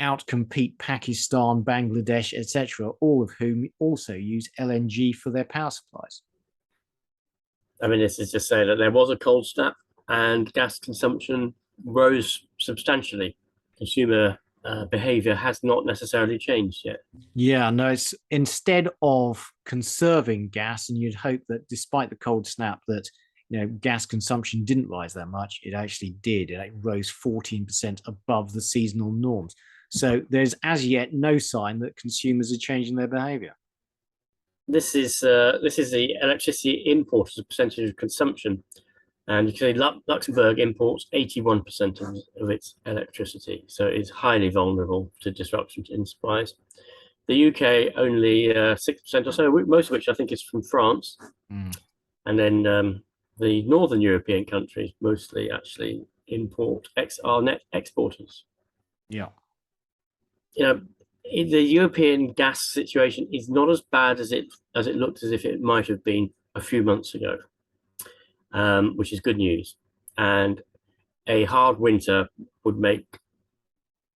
outcompete Pakistan, Bangladesh, etc., all of whom also use LNG for their power supplies. I mean, this is to say that there was a cold snap and gas consumption rose substantially. Consumer behavior has not necessarily changed yet. Yeah, no, it's instead of conserving gas, and you'd hope that despite the cold snap that gas consumption didn't rise that much, it actually did. It rose 14% above the seasonal norms. So there's as yet no sign that consumers are changing their behavior. This is the electricity import as a percentage of consumption. And you can say Luxembourg imports 81% of its electricity, so it's highly vulnerable to disruption in supplies. The UK only 6% or so, most of which I think is from France. And then the northern European countries mostly actually are net exporters. Yeah. The European gas situation is not as bad as it looked as if it might have been a few months ago. Which is good news. And a hard winter would make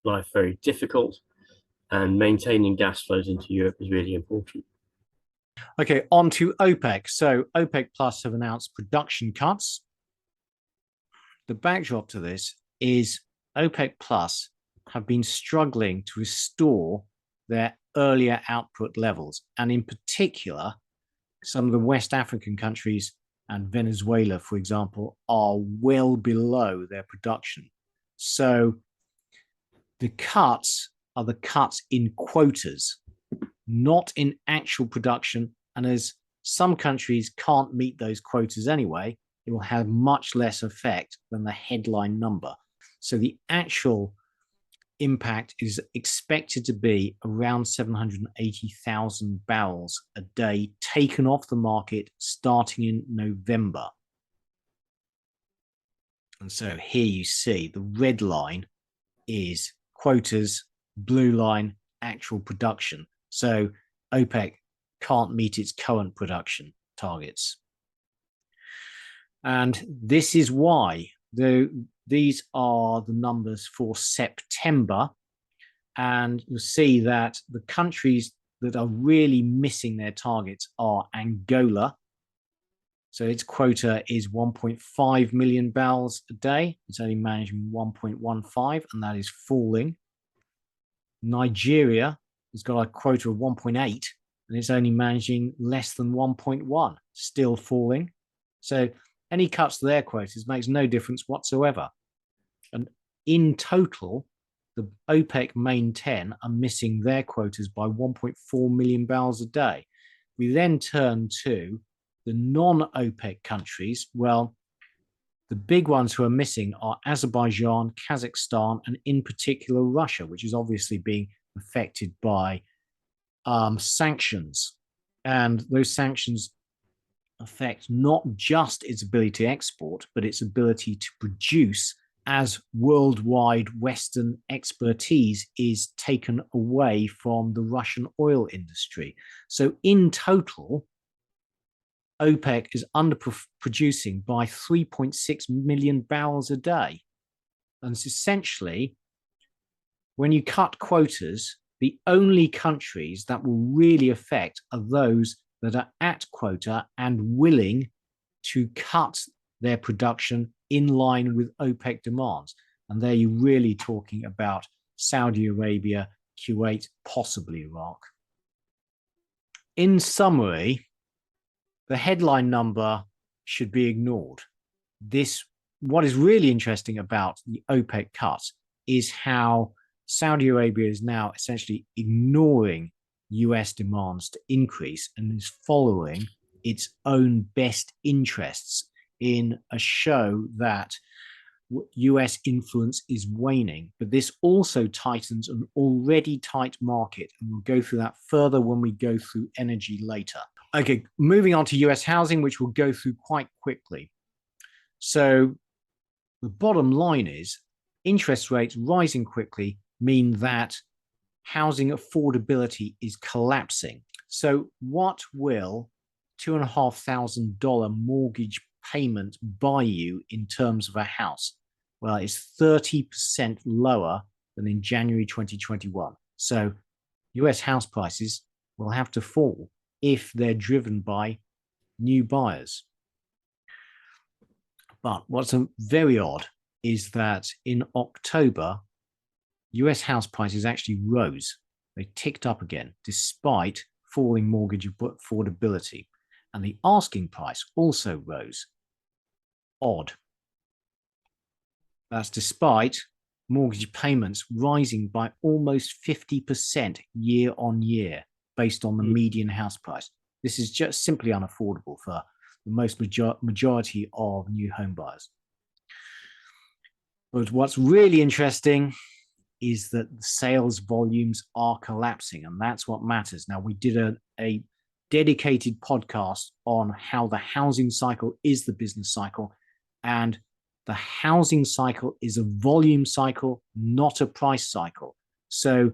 life very difficult, and maintaining gas flows into Europe is really important. Okay, on to OPEC. So OPEC Plus have announced production cuts. The backdrop to this is OPEC Plus have been struggling to restore their earlier output levels. And in particular, some of the West African countries and Venezuela, for example, are well below their production. So the cuts are the cuts in quotas, not in actual production. And as some countries can't meet those quotas anyway, it will have much less effect than the headline number. So the actual impact is expected to be around 780,000 barrels a day taken off the market starting in November. And so here you see the red line is quotas, blue line, actual production. So OPEC can't meet its current production targets. And this is why these are the numbers for September. And you'll see that the countries that are really missing their targets are Angola. So its quota is 1.5 million barrels a day. It's only managing 1.15, and that is falling. Nigeria has got a quota of 1.8, and it's only managing less than 1.1, still falling. So any cuts to their quotas makes no difference whatsoever. And in total, the OPEC main 10 are missing their quotas by 1.4 million barrels a day. We then turn to the non-OPEC countries. Well, the big ones who are missing are Azerbaijan, Kazakhstan, and in particular Russia, which is obviously being affected by sanctions. And those sanctions affect not just its ability to export, but its ability to produce as worldwide Western expertise is taken away from the Russian oil industry. So in total, OPEC is underproducing by 3.6 million barrels a day. And it's essentially, when you cut quotas, the only countries that will really affect are those that are at quota and willing to cut their production in line with OPEC demands. And there you're really talking about Saudi Arabia, Kuwait, possibly Iraq. In summary, the headline number should be ignored. What is really interesting about the OPEC cut is how Saudi Arabia is now essentially ignoring US demands to increase and is following its own best interests in a show that US influence is waning. But this also tightens an already tight market, and we'll go through that further when we go through energy later. Okay, moving on to US housing, which we'll go through quite quickly. So the bottom line is interest rates rising quickly mean that housing affordability is collapsing. So what will $2,500 mortgage payment buy you in terms of a house? Well, it's 30% lower than in January 2021. So US house prices will have to fall if they're driven by new buyers. But what's very odd is that in October, US house prices actually rose. They ticked up again, despite falling mortgage affordability. And the asking price also rose. Odd. That's despite mortgage payments rising by almost 50% year on year, based on the median house price. This is just simply unaffordable for the most majority of new home buyers. But what's really interesting is that the sales volumes are collapsing, and that's what matters. Now, we did a dedicated podcast on how the housing cycle is the business cycle, and the housing cycle is a volume cycle, not a price cycle. So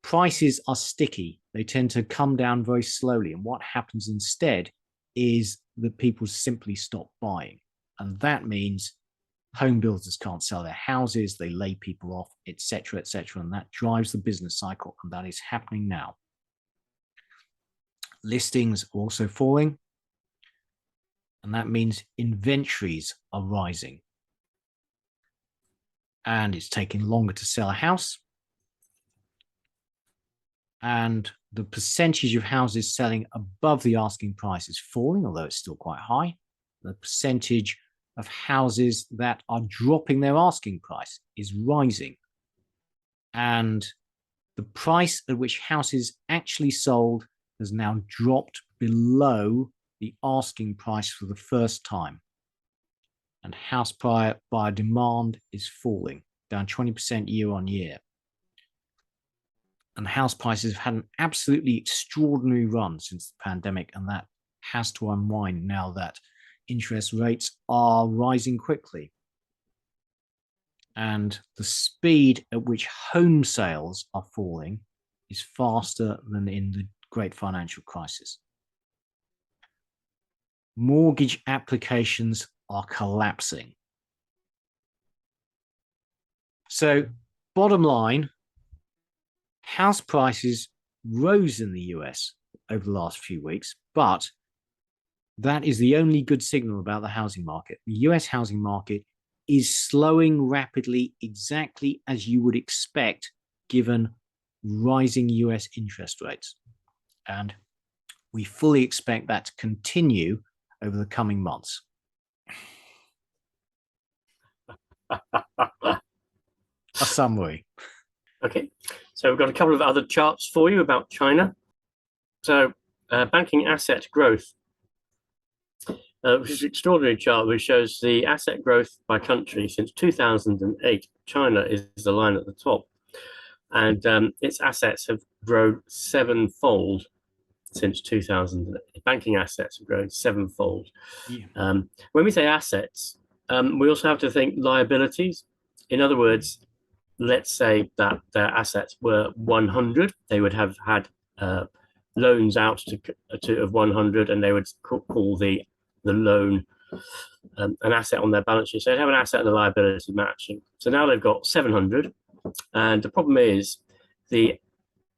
prices are sticky. They tend to come down very slowly. And what happens instead is that people simply stop buying. And that means home builders can't sell their houses, they lay people off, etc., etc. And that drives the business cycle. And that is happening now. Listings are also falling. And that means inventories are rising. And it's taking longer to sell a house. And the percentage of houses selling above the asking price is falling, although it's still quite high. The percentage of houses that are dropping their asking price is rising. And the price at which houses actually sold has now dropped below the asking price for the first time. And house buyer demand is falling, down 20% year on year. And house prices have had an absolutely extraordinary run since the pandemic, and that has to unwind now that interest rates are rising quickly. And the speed at which home sales are falling is faster than in the great financial crisis. Mortgage applications are collapsing. So, bottom line, house prices rose in the US over the last few weeks, but that is the only good signal about the housing market. The US housing market is slowing rapidly, exactly as you would expect given rising US interest rates. And we fully expect that to continue over the coming months. A summary. Okay, so we've got a couple of other charts for you about China. So banking asset growth, which is an extraordinary chart which shows the asset growth by country since 2008. China is the line at the top, and its assets have grown sevenfold since 2008. Banking assets have grown sevenfold. Yeah. When we say assets, We also have to think liabilities. In other words, let's say that their assets were 100, they would have had loans out to of 100, and they would call the loan an asset on their balance sheet. So they'd have an asset and a liability matching. So now they've got 700, and the problem is the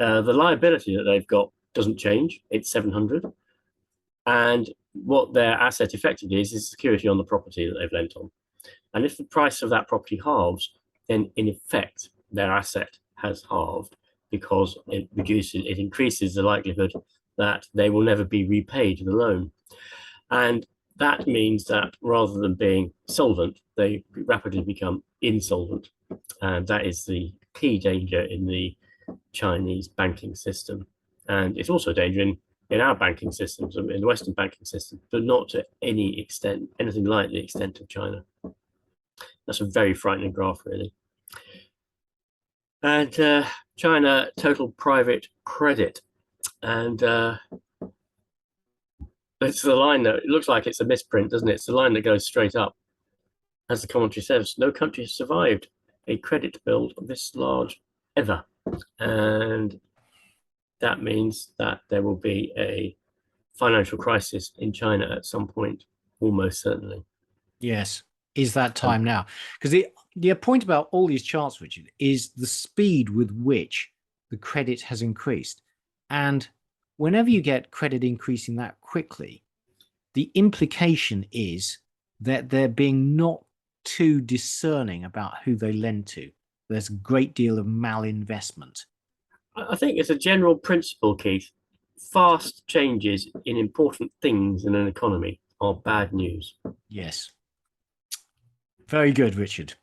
liability that they've got doesn't change. It's 700, and what their asset effectively is security on the property that they've lent on. And if the price of that property halves, then in effect their asset has halved, because it increases the likelihood that they will never be repaid the loan. And that means that rather than being solvent, they rapidly become insolvent. And that is the key danger in the Chinese banking system. And it's also a danger in our banking systems, in the Western banking system, but not to any extent, anything like the extent of China. That's a very frightening graph, really. And China total private credit. And it's the line that, it looks like it's a misprint, doesn't it? It's the line that goes straight up. As the commentary says, no country has survived a credit build this large ever. And that means that there will be a financial crisis in China at some point, almost certainly. Yes. Is that time now? Because the point about all these charts, Richard, is the speed with which the credit has increased. And whenever you get credit increasing that quickly, the implication is that they're being not too discerning about who they lend to. There's a great deal of malinvestment. I think it's a general principle, Keith. Fast changes in important things in an economy are bad news. Yes. Very good, Richard.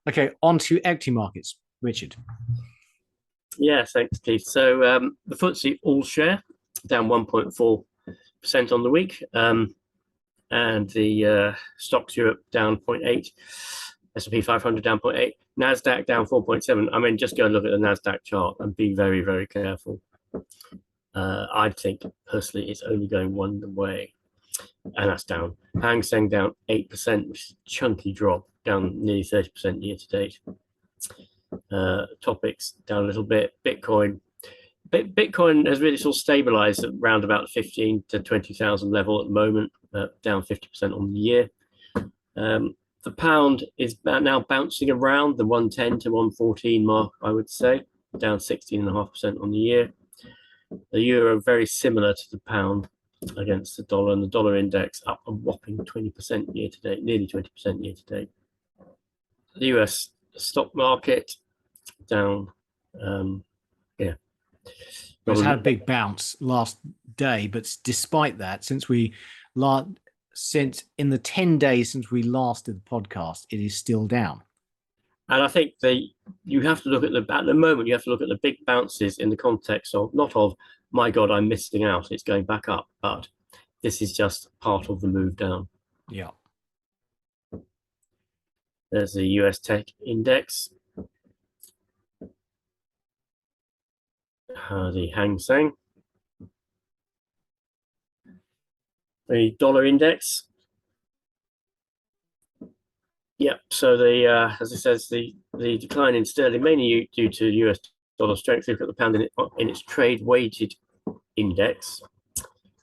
Okay, on to equity markets, Richard. Yeah, thanks, Keith. So the FTSE All Share down 1.4% on the week, and the stocks Europe down 0.8, S&P 500 down 0.8, Nasdaq down 4.7. I mean, just go and look at the Nasdaq chart and be very, very careful. I think personally it's only going one way, and that's down. Hang Seng down 8%, which is a chunky drop, down nearly 30% year to date. Topics down a little bit. Bitcoin has really sort of stabilized at around about the 15 to 20,000 level at the moment, down 50% on the year. The pound is now bouncing around the 110 to 114 mark, I would say, down 16.5% on the year. The euro very similar to the pound against the dollar, and the dollar index up a whopping 20% year to date, nearly 20% year to date. The US stock market down, It's had a big bounce last day, but despite that, since in the 10 days since we last did the podcast, it is still down. And I think you have to look at the moment, you have to look at the big bounces in the context of, not of, my God, I'm missing out, it's going back up, but this is just part of the move down. Yeah. There's the US tech index. The Hang Seng. The dollar index. Yep. So as it says, the decline in sterling mainly due to US dollar strength. Look at the pound in its trade weighted index.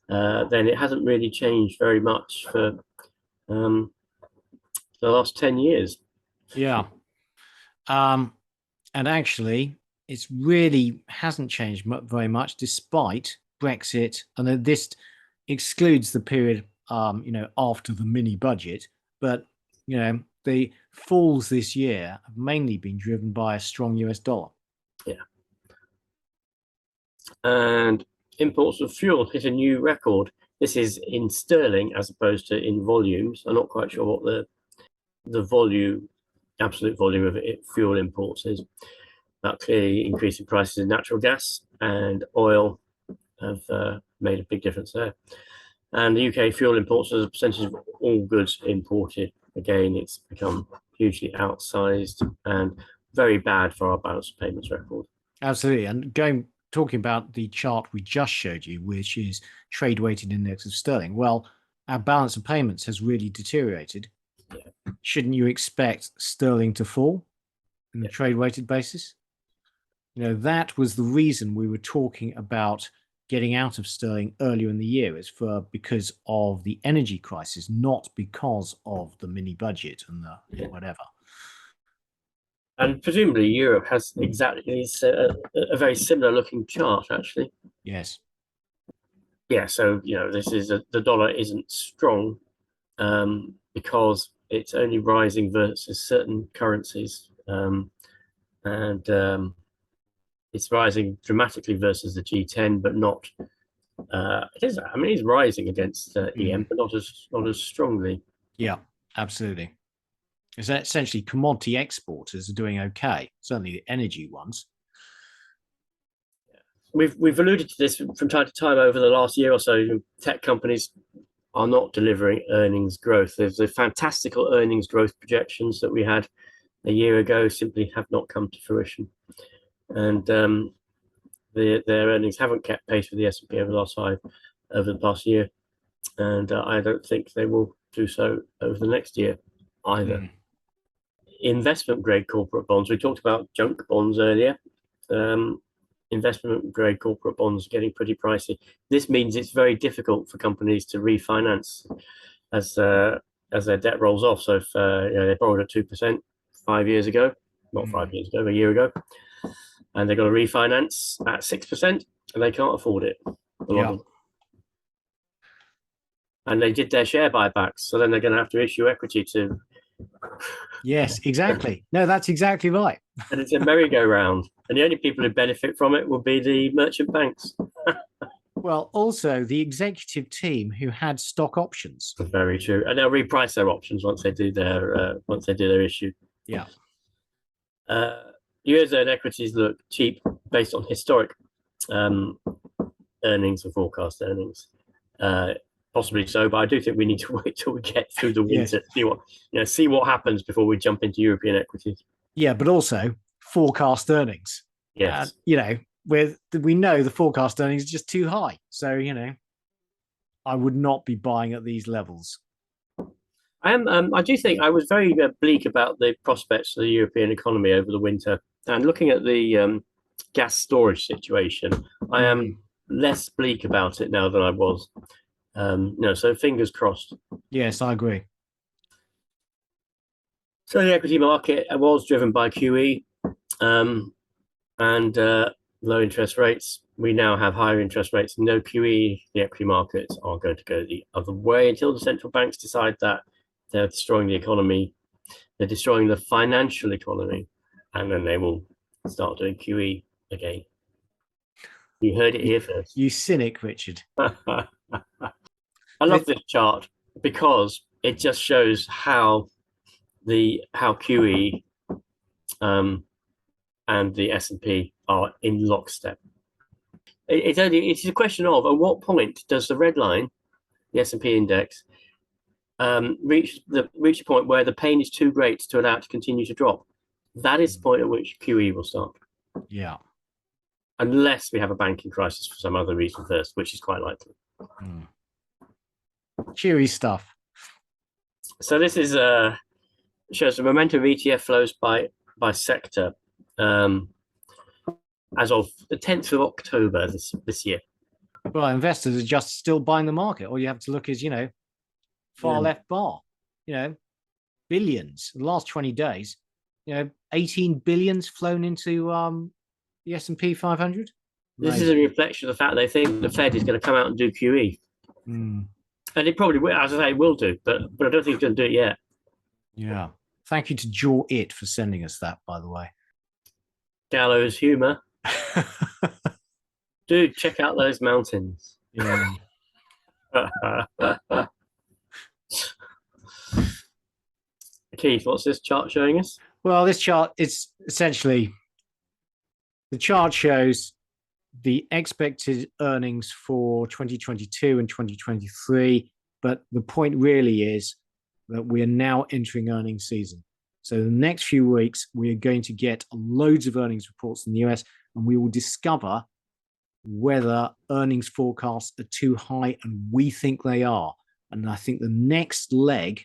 Then it hasn't really changed very much for the last 10 years. Yeah. And actually, it really hasn't changed very much despite Brexit. And this excludes the period, after the mini budget. But, the falls this year have mainly been driven by a strong US dollar. Yeah. And imports of fuel hit a new record. This is in sterling as opposed to in volumes. I'm not quite sure what the absolute volume of fuel imports is. But clearly increasing prices in natural gas and oil have made a big difference there. And the UK fuel imports as a percentage of all goods imported, again, it's become hugely outsized and very bad for our balance of payments record. Absolutely. And talking about the chart we just showed you, which is trade weighted index of sterling, well, our balance of payments has really deteriorated. shouldn't you expect sterling to fall in the trade weighted basis? That was the reason we were talking about getting out of sterling earlier in the year, is because of the energy crisis, not because of the mini budget and the whatever. And presumably Europe has exactly a very similar looking chart, actually. Yes. Yeah, so this is the dollar isn't strong because it's only rising versus certain currencies, and it's rising dramatically versus the G10, but not. It's rising against EM, but not as strongly. Yeah, absolutely. Is that essentially commodity exporters are doing okay? Certainly the energy ones. We've alluded to this from time to time over the last year or so. Tech companies are not delivering earnings growth. There's the fantastical earnings growth projections that we had a year ago simply have not come to fruition, and their earnings haven't kept pace with the S&P over the past year, and I don't think they will do so over the next year either. Investment grade corporate bonds. We talked about junk bonds earlier. Investment grade corporate bonds getting pretty pricey. This means it's very difficult for companies to refinance as their debt rolls off. So if they borrowed at 2% 5 years ago, not 5 years ago, a year ago, and they've got to refinance at 6%, and they can't afford it. And they did their share buybacks, so then they're going to have to issue equity to. Yes, exactly. No, that's exactly right. And it's a merry-go-round, and the only people who benefit from it will be the merchant banks. Well, also the executive team who had stock options. Very true, and they'll reprice their options once they do their issue. Yeah. Eurozone equities look cheap based on historic earnings and forecast earnings. Possibly so, but I do think we need to wait till we get through the winter, see what happens before we jump into European equities. Yeah, but also forecast earnings. Yes. We know the forecast earnings are just too high. So, I would not be buying at these levels. I do think I was very bleak about the prospects of the European economy over the winter. And looking at the gas storage situation, I am less bleak about it now than I was. So fingers crossed. Yes, I agree. So the equity market was driven by QE and low interest rates. We now have higher interest rates, no QE. The equity markets are going to go the other way until the central banks decide that they're destroying the economy. They're destroying the financial economy, and then they will start doing QE again. You heard it here first. You cynic, Richard. I love this chart because it just shows how QE and the S&P are in lockstep. It's a question of at what point does the red line, the S&P index, reach a point where the pain is too great to allow it to continue to drop. That is the point at which QE will start. Yeah. Unless we have a banking crisis for some other reason first, which is quite likely. Cheery stuff. So this is shows the momentum of ETF flows by sector as of the 10th of October this year. Well, investors are just still buying the market. All you have to look is, far left bar, billions. The last 20 days, 18 billions flown into the S&P 500. This is a reflection of the fact they think the Fed is going to come out and do QE. And it probably will, as I say, will do, but I don't think it's going to do it yet. Yeah. Thank you to Jaw It for sending us that, by the way. Gallows humor. Dude, check out those mountains. Yeah. Keith, what's this chart showing us? Well, this chart is essentially, the chart shows the expected earnings for 2022 and 2023. But the point really is that we are now entering earnings season. So the next few weeks, we are going to get loads of earnings reports in the US, and we will discover whether earnings forecasts are too high, and we think they are. And I think the next leg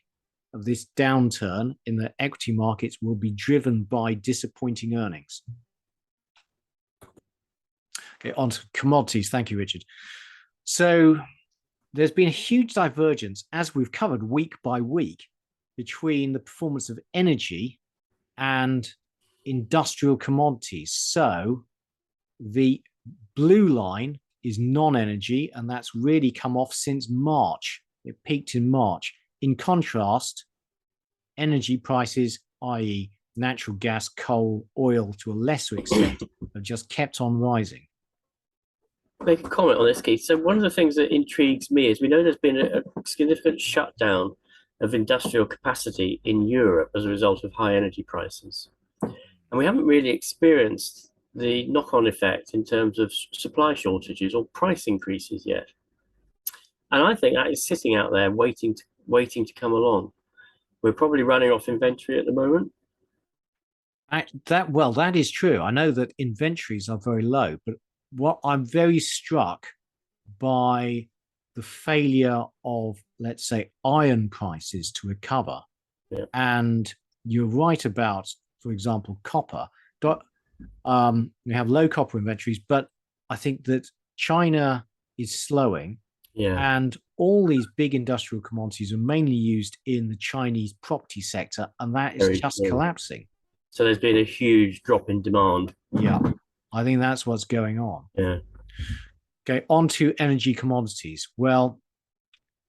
of this downturn in the equity markets will be driven by disappointing earnings. Okay, on to commodities. Thank you, Richard. So there's been a huge divergence, as we've covered week by week, between the performance of energy and industrial commodities. So the blue line is non-energy, and that's really come off since March. It peaked in March. In contrast, energy prices, i.e. natural gas, coal, oil to a lesser extent, have just kept on rising. Make a comment on this, Keith. So one of the things that intrigues me is we know there's been a significant shutdown of industrial capacity in Europe as a result of high energy prices. And we haven't really experienced the knock-on effect in terms of supply shortages or price increases yet. And I think that is sitting out there waiting to come along. We're probably running off inventory at the moment. That is true. I know that inventories are very low, but what I'm very struck by the failure of, let's say, iron prices to recover. Yeah. And you're right about, for example, copper. We have low copper inventories, but I think that China is slowing. Yeah. And all these big industrial commodities are mainly used in the Chinese property sector, and that is just collapsing. So there's been a huge drop in demand. Yeah, I think that's what's going on. Yeah. Okay, on to energy commodities. Well,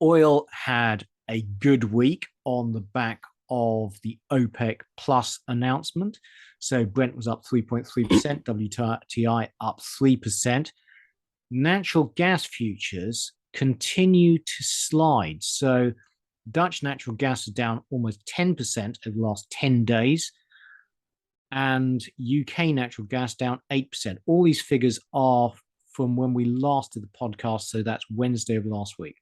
oil had a good week on the back of the OPEC Plus announcement. So Brent was up 3.3%, WTI up 3%. Natural gas futures continue to slide. So Dutch natural gas is down almost 10% over the last 10 days. And UK natural gas down 8%. All these figures are from when we last did the podcast, so that's Wednesday of last week.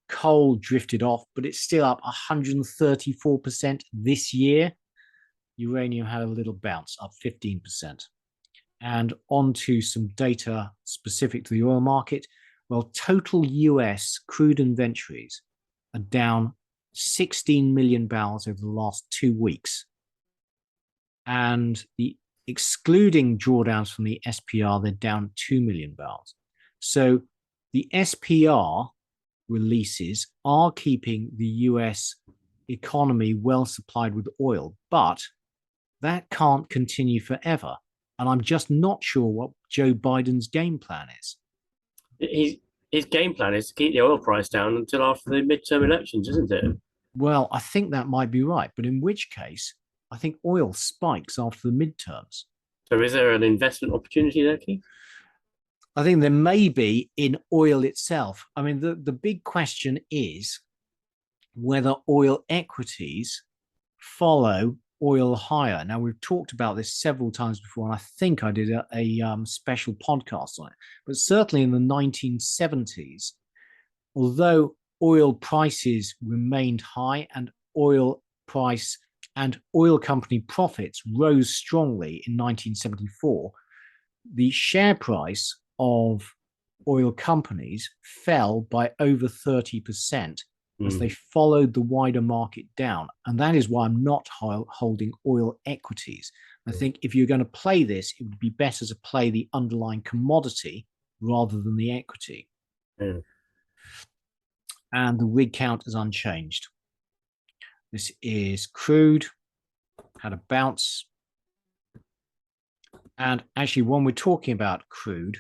Coal drifted off, but it's still up 134% this year. Uranium had a little bounce, up 15%. And on to some data specific to the oil market. Well, total US crude inventories are down 16 million barrels over the last 2 weeks. And the excluding drawdowns from the SPR, they're down 2 million barrels. So the SPR releases are keeping the US economy well supplied with oil, but that can't continue forever. And I'm just not sure what Joe Biden's game plan is. His game plan is to keep the oil price down until after the midterm elections, isn't it? Well, I think that might be right, but in which case, I think oil spikes after the midterms. So is there an investment opportunity there, Keith? I think there may be in oil itself. I mean, the big question is whether oil equities follow oil higher. Now, we've talked about this several times before, and I think I did a special podcast on it. But certainly in the 1970s, although oil prices remained high and oil price and oil company profits rose strongly in 1974, the share price of oil companies fell by over 30% as they followed the wider market down. And that is why I'm not holding oil equities. I think if you're going to play this, it would be better to play the underlying commodity rather than the equity. And the rig count is unchanged. This is crude, had a bounce. And actually, when we're talking about crude,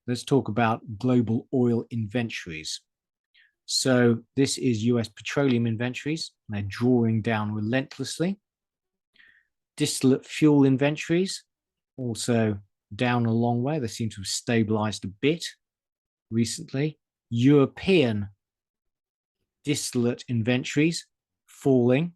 let's talk about global oil inventories. So this is US petroleum inventories. They're drawing down relentlessly. Distillate fuel inventories also down a long way. They seem to have stabilized a bit recently. European distillate inventories falling.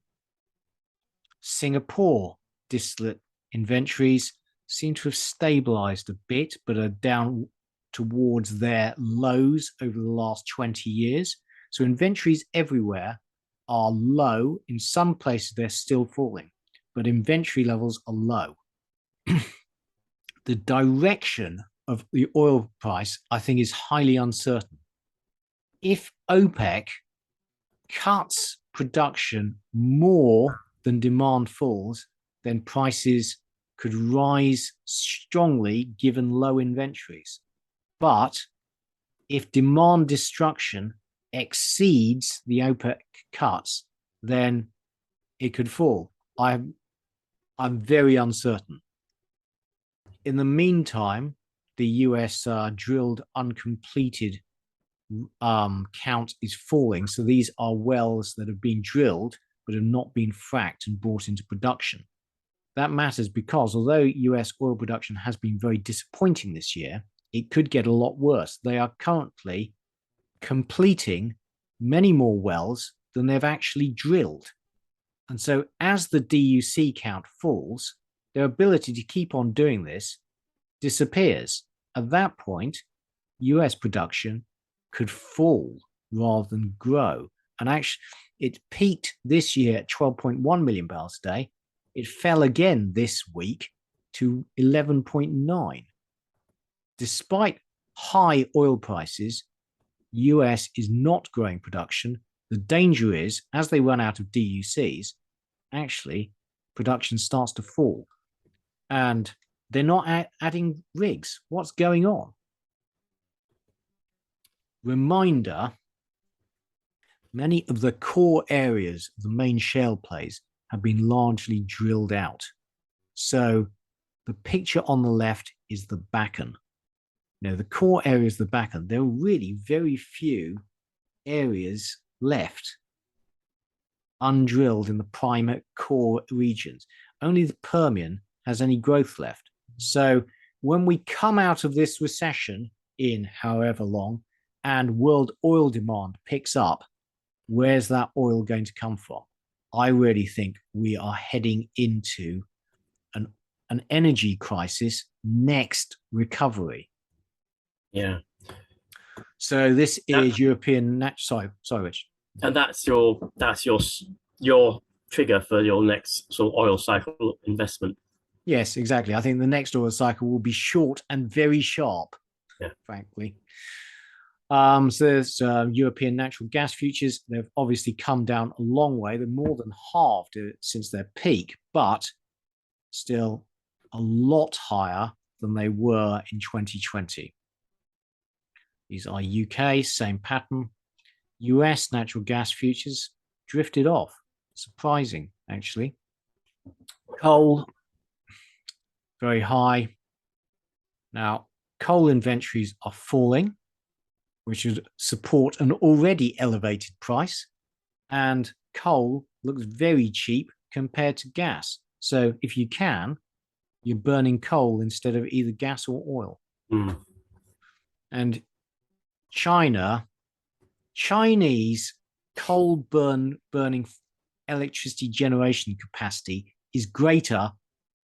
Singapore distillate inventories seem to have stabilized a bit, but are down towards their lows over the last 20 years. So inventories everywhere are low. In some places, they're still falling, but inventory levels are low. The direction of the oil price, I think, is highly uncertain. If OPEC cuts production more than demand falls, then prices could rise strongly given low inventories. But if demand destruction exceeds the OPEC cuts, then it could fall. I'm very uncertain. In the meantime, the US drilled uncompleted count is falling. So these are wells that have been drilled but have not been fracked and brought into production. That matters because although US oil production has been very disappointing this year, it could get a lot worse. They are currently completing many more wells than they've actually drilled. And so as the DUC count falls, their ability to keep on doing this disappears. At that point, US production could fall rather than grow. And actually, it peaked this year at 12.1 million barrels a day. It fell again this week to 11.9. Despite high oil prices, US is not growing production. The danger is, as they run out of DUCs, actually, production starts to fall. And they're not adding rigs. What's going on? Reminder, many of the core areas of the main shale plays have been largely drilled out. So the picture on the left is the Bakken. Now, the core areas of the Bakken, there are really very few areas left undrilled in the prime core regions. Only the Permian has any growth left. So when we come out of this recession in however long and world oil demand picks up, where's that oil going to come from? I really think we are heading into an energy crisis next recovery. Yeah. So this is European. Sorry, Rich. And that's your trigger for your next sort of oil cycle investment. Yes, exactly. I think the next oil cycle will be short and very sharp. Yeah, frankly. So there's European natural gas futures. They've obviously come down a long way. They're more than halved since their peak, but still a lot higher than they were in 2020. These are UK, same pattern. US natural gas futures drifted off. Surprising, actually. Coal, very high. Now, coal inventories are falling, which would support an already elevated price. And coal looks very cheap compared to gas. So if you can, you're burning coal instead of either gas or oil. Mm. And Chinese coal burning electricity generation capacity is greater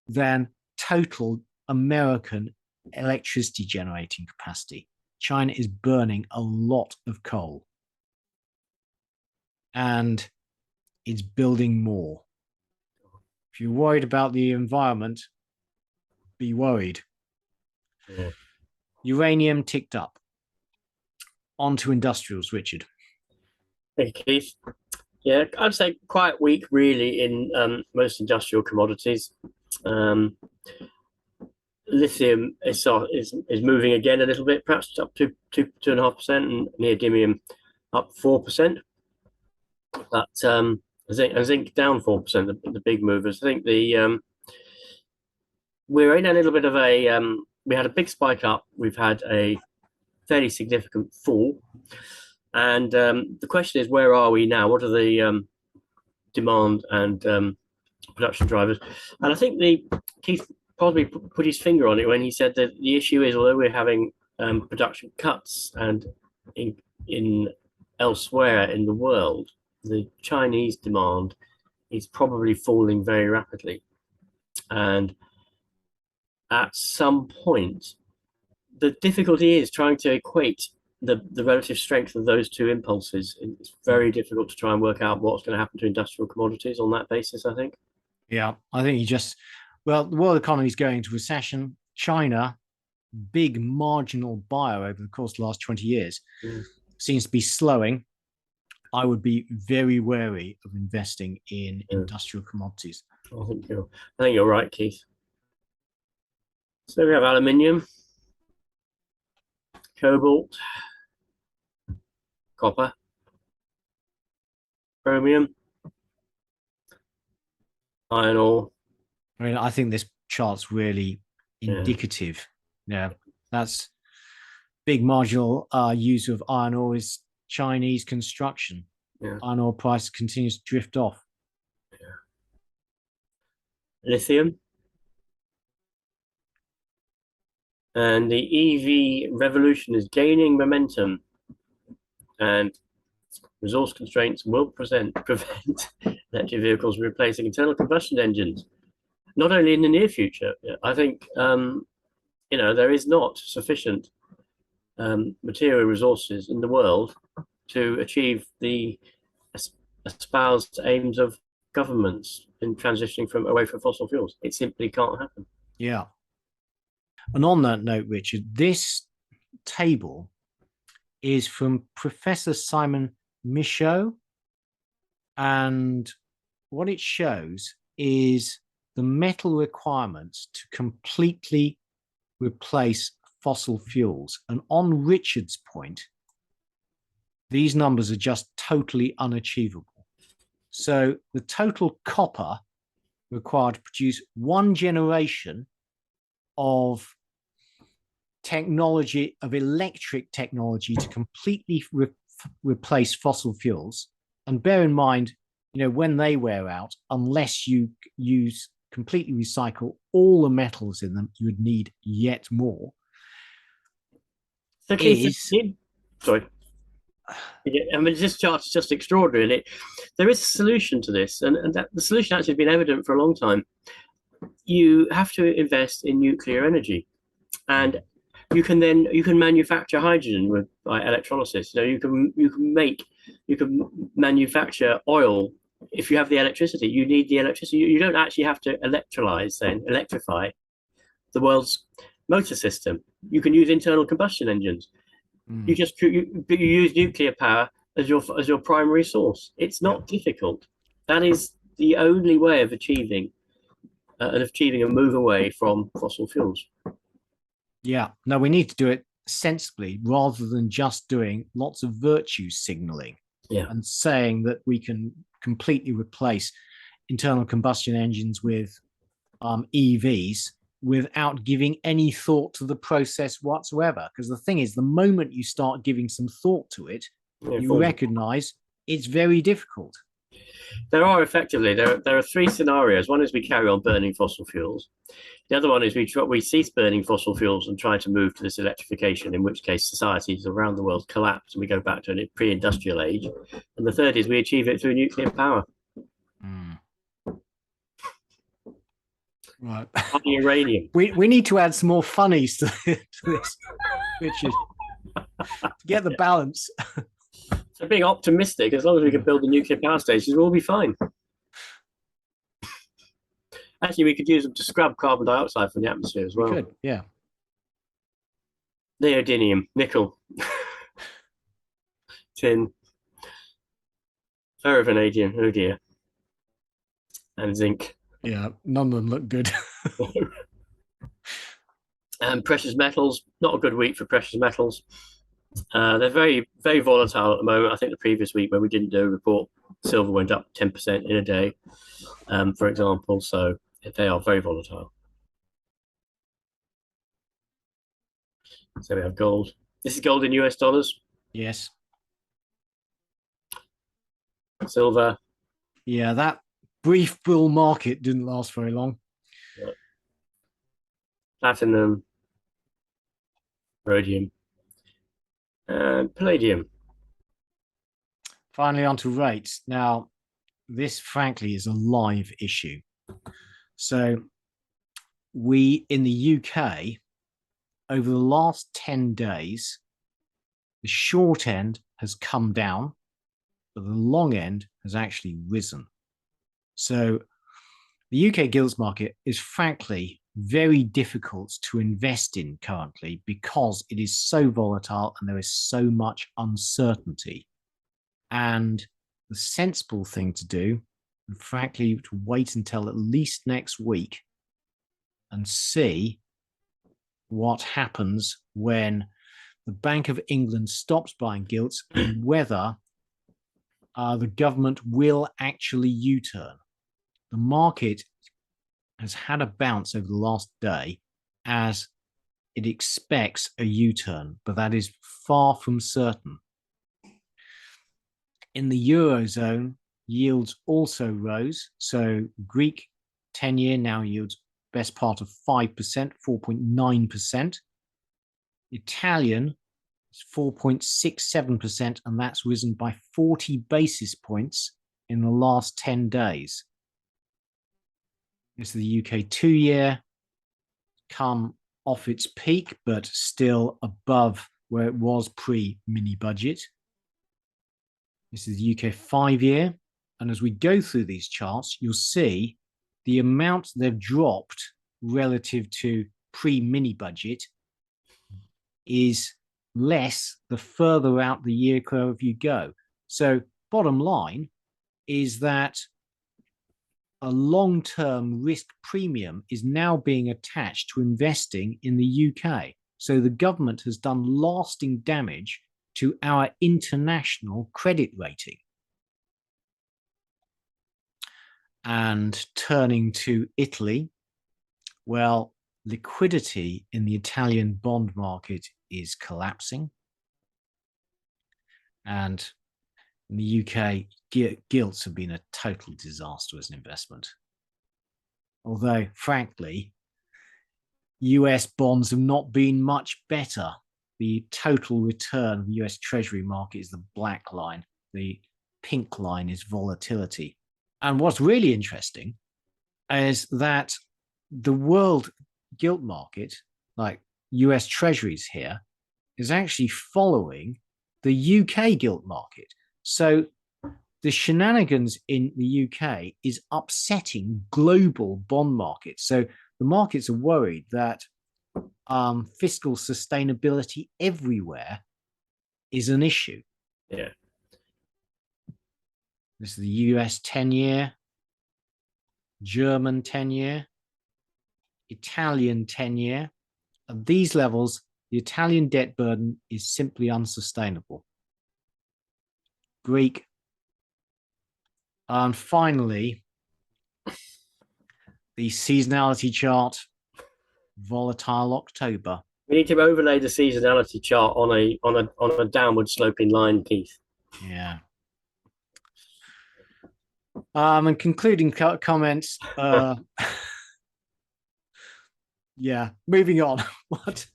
than total American electricity generating capacity. China is burning a lot of coal and it's building more. If you're worried about the environment, be worried. Yeah. Uranium ticked up. On to industrials, Richard. Thank you, Keith. Yeah, I'd say quite weak, really, in most industrial commodities. Lithium is moving again a little bit, perhaps up to 2.5%, and neodymium up 4%. But zinc down 4%. The big movers. I think we're in a little bit of a. We had a big spike up. We've had a fairly significant fall, and the question is, where are we now? What are the demand and production drivers? And I think Keith probably put his finger on it when he said that the issue is, although we're having production cuts and in elsewhere in the world, the Chinese demand is probably falling very rapidly, and at some point, the difficulty is trying to equate the relative strength of those two impulses. It's very difficult to try and work out what's going to happen to industrial commodities on that basis, I think. Yeah, I think the world economy is going into recession. China, big marginal buyer over the course of the last 20 years, seems to be slowing. I would be very wary of investing in industrial commodities. I think you're right, Keith. So we have aluminium, cobalt, copper, chromium, iron ore. I mean, I think this chart's really indicative. Yeah, that's big marginal use of iron ore is Chinese construction. Yeah. Iron ore price continues to drift off. Yeah. Lithium. And the EV revolution is gaining momentum, and resource constraints will prevent electric vehicles replacing internal combustion engines. Not only in the near future, I think there is not sufficient material resources in the world to achieve the espoused aims of governments in transitioning away from fossil fuels. It simply can't happen. Yeah. And on that note, Richard, this table is from Professor Simon Michaud. And what it shows is the metal requirements to completely replace fossil fuels. And on Richard's point, these numbers are just totally unachievable. So the total copper required to produce one generation of technology, of electric technology, to completely replace fossil fuels. And bear in mind, when they wear out, unless you completely recycle all the metals in them, you would need yet more. Sorry. I mean, this chart is just extraordinary. There is a solution to this, and that the solution actually has been evident for a long time. You have to invest in nuclear energy, and you can manufacture hydrogen by electrolysis. You can manufacture oil if you have the electricity. You need the electricity. You don't actually have to electrify the world's motor system. You can use internal combustion engines. You use nuclear power as your primary source. It's not difficult. That is the only way of achieving a move away from fossil fuels. Yeah, no, we need to do it sensibly rather than just doing lots of virtue signaling and saying that we can completely replace internal combustion engines with EVs without giving any thought to the process whatsoever. Because the thing is, the moment you start giving some thought to it, you recognize it's very difficult. There are three scenarios. One is we carry on burning fossil fuels. The other one is we cease burning fossil fuels and try to move to this electrification, in which case societies around the world collapse and we go back to a pre-industrial age. And the third is we achieve it through nuclear power. Right. Uranium. We need to add some more funnies to this, Richard, to get the balance. So being optimistic, as long as we can build the nuclear power stations, we'll be fine. Actually, we could use them to scrub carbon dioxide from the atmosphere as well. We could, yeah. Neodymium, nickel, tin, ferrovanadium, oh dear, and zinc. Yeah, none of them look good. And precious metals, not a good week for precious metals. They're very, very volatile at the moment. I think the previous week when we didn't do a report, silver went up 10% in a day, for example. So they are very volatile. So we have gold. This is gold in US dollars. Yes. Silver. Yeah, that brief bull market didn't last very long. Yeah. Platinum, rhodium, and palladium. Finally, on to rates. Now, this, frankly, is a live issue. So we, in the UK, over the last 10 days, the short end has come down, but the long end has actually risen. So the UK gilts market is, frankly, very difficult to invest in currently because it is so volatile and there is so much uncertainty. And the sensible thing to do, and frankly, to wait until at least next week and see what happens when the Bank of England stops buying gilts and whether the government will actually U-turn. The market has had a bounce over the last day as it expects a U-turn, but that is far from certain. In the Eurozone, yields also rose. So Greek 10-year now yields best part of 5%, 4.9%. Italian is 4.67%, and that's risen by 40 basis points in the last 10 days. This is the UK 2-year, come off its peak, but still above where it was pre-mini budget. This is the UK 5-year. And as we go through these charts, you'll see the amount they've dropped relative to pre-mini budget is less the further out the yield curve you go. So bottom line is that a long-term risk premium is now being attached to investing in the UK. So the government has done lasting damage to our international credit rating. And turning to Italy, well, liquidity in the Italian bond market is collapsing. And in the UK, gilts have been a total disaster as an investment. Although, frankly, US bonds have not been much better. The total return of the US Treasury market is the black line. The pink line is volatility. And what's really interesting is that the world gilt market, like US Treasuries here, is actually following the UK gilt market. So the shenanigans in the UK is upsetting global bond markets. So the markets are worried that fiscal sustainability everywhere is an issue. Yeah. This is the US 10-year, German 10-year, Italian 10-year. At these levels, the Italian debt burden is simply unsustainable. Greek. And finally, the seasonality chart, volatile October. We need to overlay the seasonality chart on a downward sloping line, Keith. Yeah. And concluding comments. Yeah, moving on. What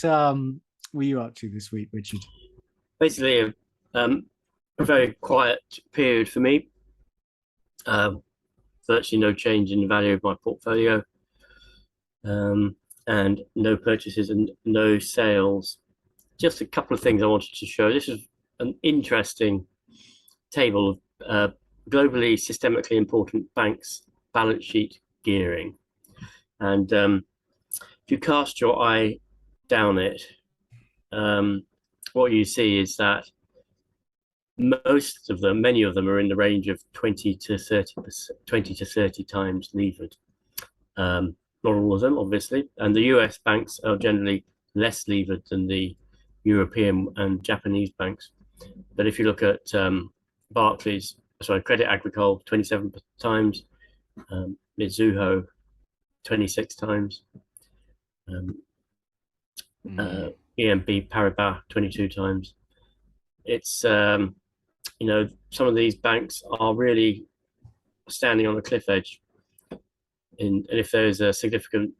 were you up to this week, Richard? Basically, a very quiet period for me. Virtually no change in the value of my portfolio, and no purchases and no sales. Just a couple of things I wanted to show. This is an interesting table of globally systemically important banks' balance sheet gearing. And if you cast your eye down it, what you see is that most of them, many of them, are in the range of 20 to 30 times levered. Not all of them, obviously, and the US banks are generally less levered than the European and Japanese banks. But if you look at Barclays, Credit Agricole, 27 times, Mizuho, 26 times, EMP Paribas, 22 times. It's some of these banks are really standing on a cliff edge, and if there is a significant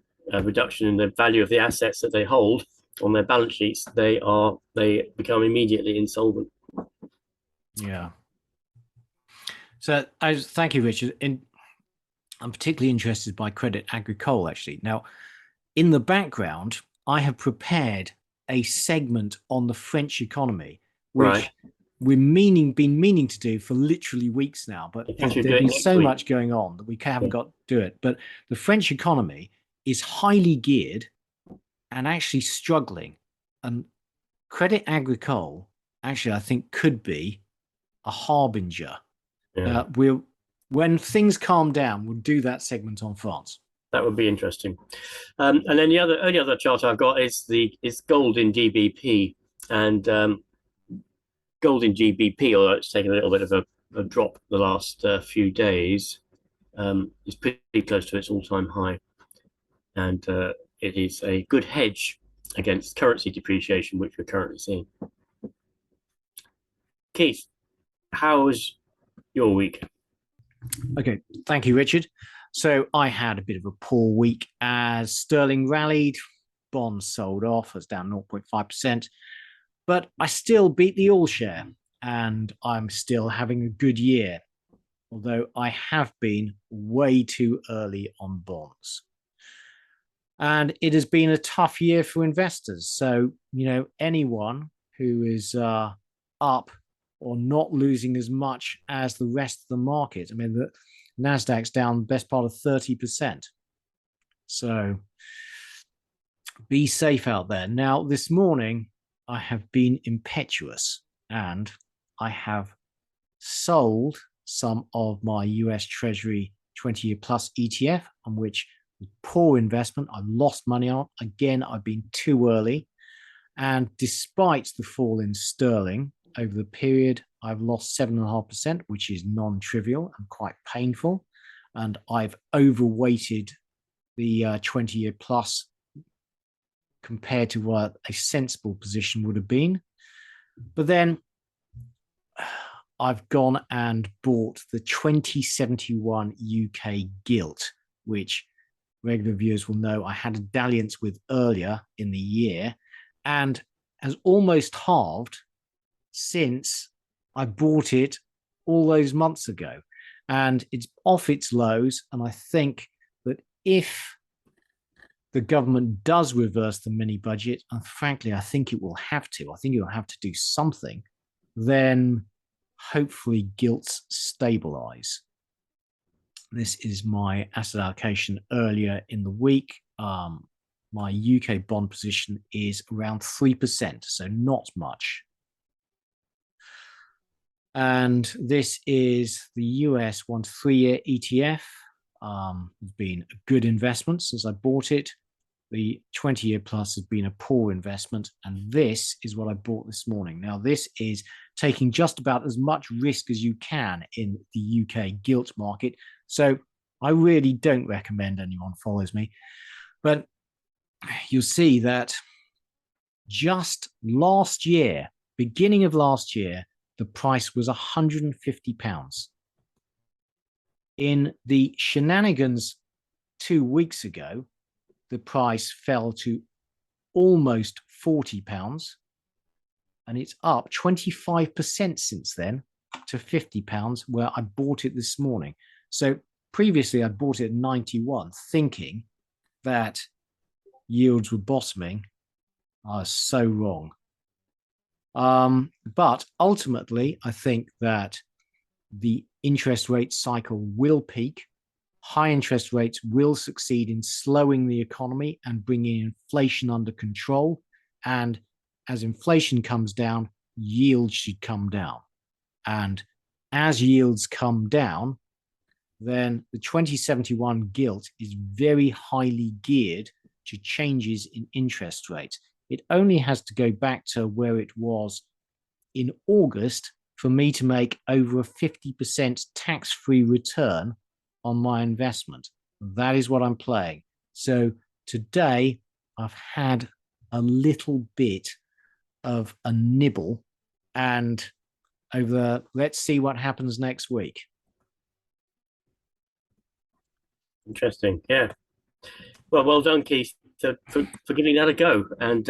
reduction in the value of the assets that they hold on their balance sheets, they become immediately insolvent. Yeah. So thank you, Richard. I'm particularly interested by Credit Agricole, actually. Now, in the background, I have prepared a segment on the French economy, which we've been meaning to do for literally weeks now, but there's been so much going on that we haven't got to do it. But the French economy is highly geared and actually struggling. And Credit Agricole actually I think could be a harbinger. Yeah, When things calm down, we'll do that segment on France. that would be interesting. And then the only other chart I've got is gold in GBP, and gold in GBP, although it's taken a little bit of a drop the last few days, is pretty close to its all-time high, and it is a good hedge against currency depreciation, which we're currently seeing. Keith, how was your week? Okay, thank you, Richard. So I had a bit of a poor week as sterling rallied, bonds sold off, was down 0.5%, but I still beat the all share and I'm still having a good year, although I have been way too early on bonds. And it has been a tough year for investors. So, anyone who is up or not losing as much as the rest of the market. I mean, the Nasdaq's down the best part of 30%. So be safe out there. Now, this morning, I have been impetuous and I have sold some of my US Treasury 20-year plus ETF, on which poor investment. I've lost money on. Again, I've been too early. And despite the fall in sterling over the period, I've lost 7.5%, which is non-trivial and quite painful. And I've overweighted the 20-year plus compared to what a sensible position would have been. But then I've gone and bought the 2071 UK gilt, which regular viewers will know I had a dalliance with earlier in the year, and has almost halved since I bought it all those months ago. And it's off its lows. And I think that if the government does reverse the mini budget, and frankly, I think it will have to, I think it will have to do something, then hopefully gilts stabilize. This is my asset allocation earlier in the week. My UK bond position is around 3%, so not much. And this is the US 1 to 3 year ETF. It's been a good investment since I bought it. The 20-year plus has been a poor investment. And this is what I bought this morning. Now, this is taking just about as much risk as you can in the UK gilt market. So I really don't recommend anyone follows me. But you'll see that just last year, beginning of last year, the price was £150. In the shenanigans 2 weeks ago, the price fell to almost £40, and it's up 25% since then to £50, where I bought it this morning. So previously I bought it at 91, thinking that yields were bottoming. I was so wrong. But ultimately, I think that the interest rate cycle will peak. High interest rates will succeed in slowing the economy and bringing inflation under control. And as inflation comes down, yields should come down. And as yields come down, then the 2071 gilt is very highly geared to changes in interest rates. It only has to go back to where it was in August for me to make over a 50% tax-free return on my investment. That is what I'm playing. So today I've had a little bit of a nibble, and let's see what happens next week. Interesting. Yeah. Well done, Keith, for giving that a go. And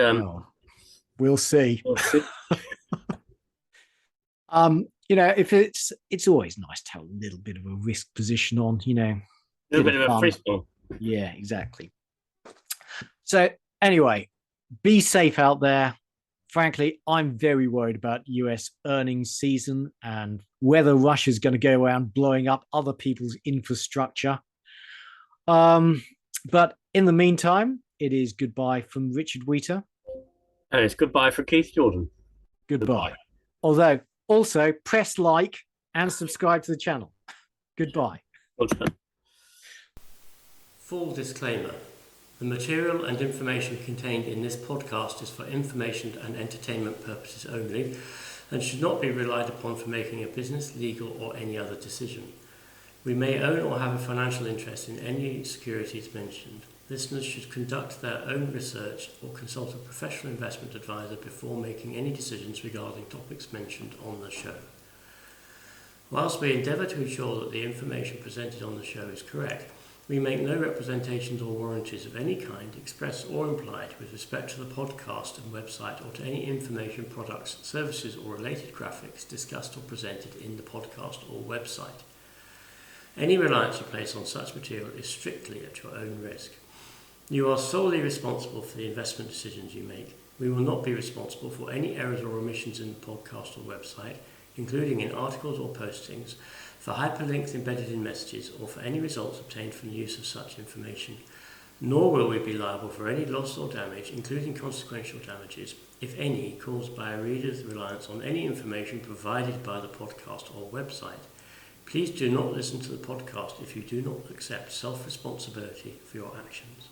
we'll see. We'll see. If it's always nice to have a little bit of a risk position on, a little bit of a frisbee. Yeah, exactly. So anyway, be safe out there. Frankly, I'm very worried about US earnings season and whether Russia's going to go around blowing up other people's infrastructure. But in the meantime, it is goodbye from Richard Wheater. And it's goodbye from Keith Jordan. Goodbye. Although, also press like and subscribe to the channel. Goodbye. Well done. Full disclaimer. The material and information contained in this podcast is for information and entertainment purposes only and should not be relied upon for making a business, legal or any other decision. We may own or have a financial interest in any securities mentioned. Listeners should conduct their own research or consult a professional investment advisor before making any decisions regarding topics mentioned on the show. Whilst we endeavour to ensure that the information presented on the show is correct, we make no representations or warranties of any kind, express or implied, with respect to the podcast and website or to any information, products, services or related graphics discussed or presented in the podcast or website. Any reliance you place on such material is strictly at your own risk. You are solely responsible for the investment decisions you make. We will not be responsible for any errors or omissions in the podcast or website, including in articles or postings, for hyperlinks embedded in messages, or for any results obtained from the use of such information. Nor will we be liable for any loss or damage, including consequential damages, if any, caused by a reader's reliance on any information provided by the podcast or website. Please do not listen to the podcast if you do not accept self-responsibility for your actions.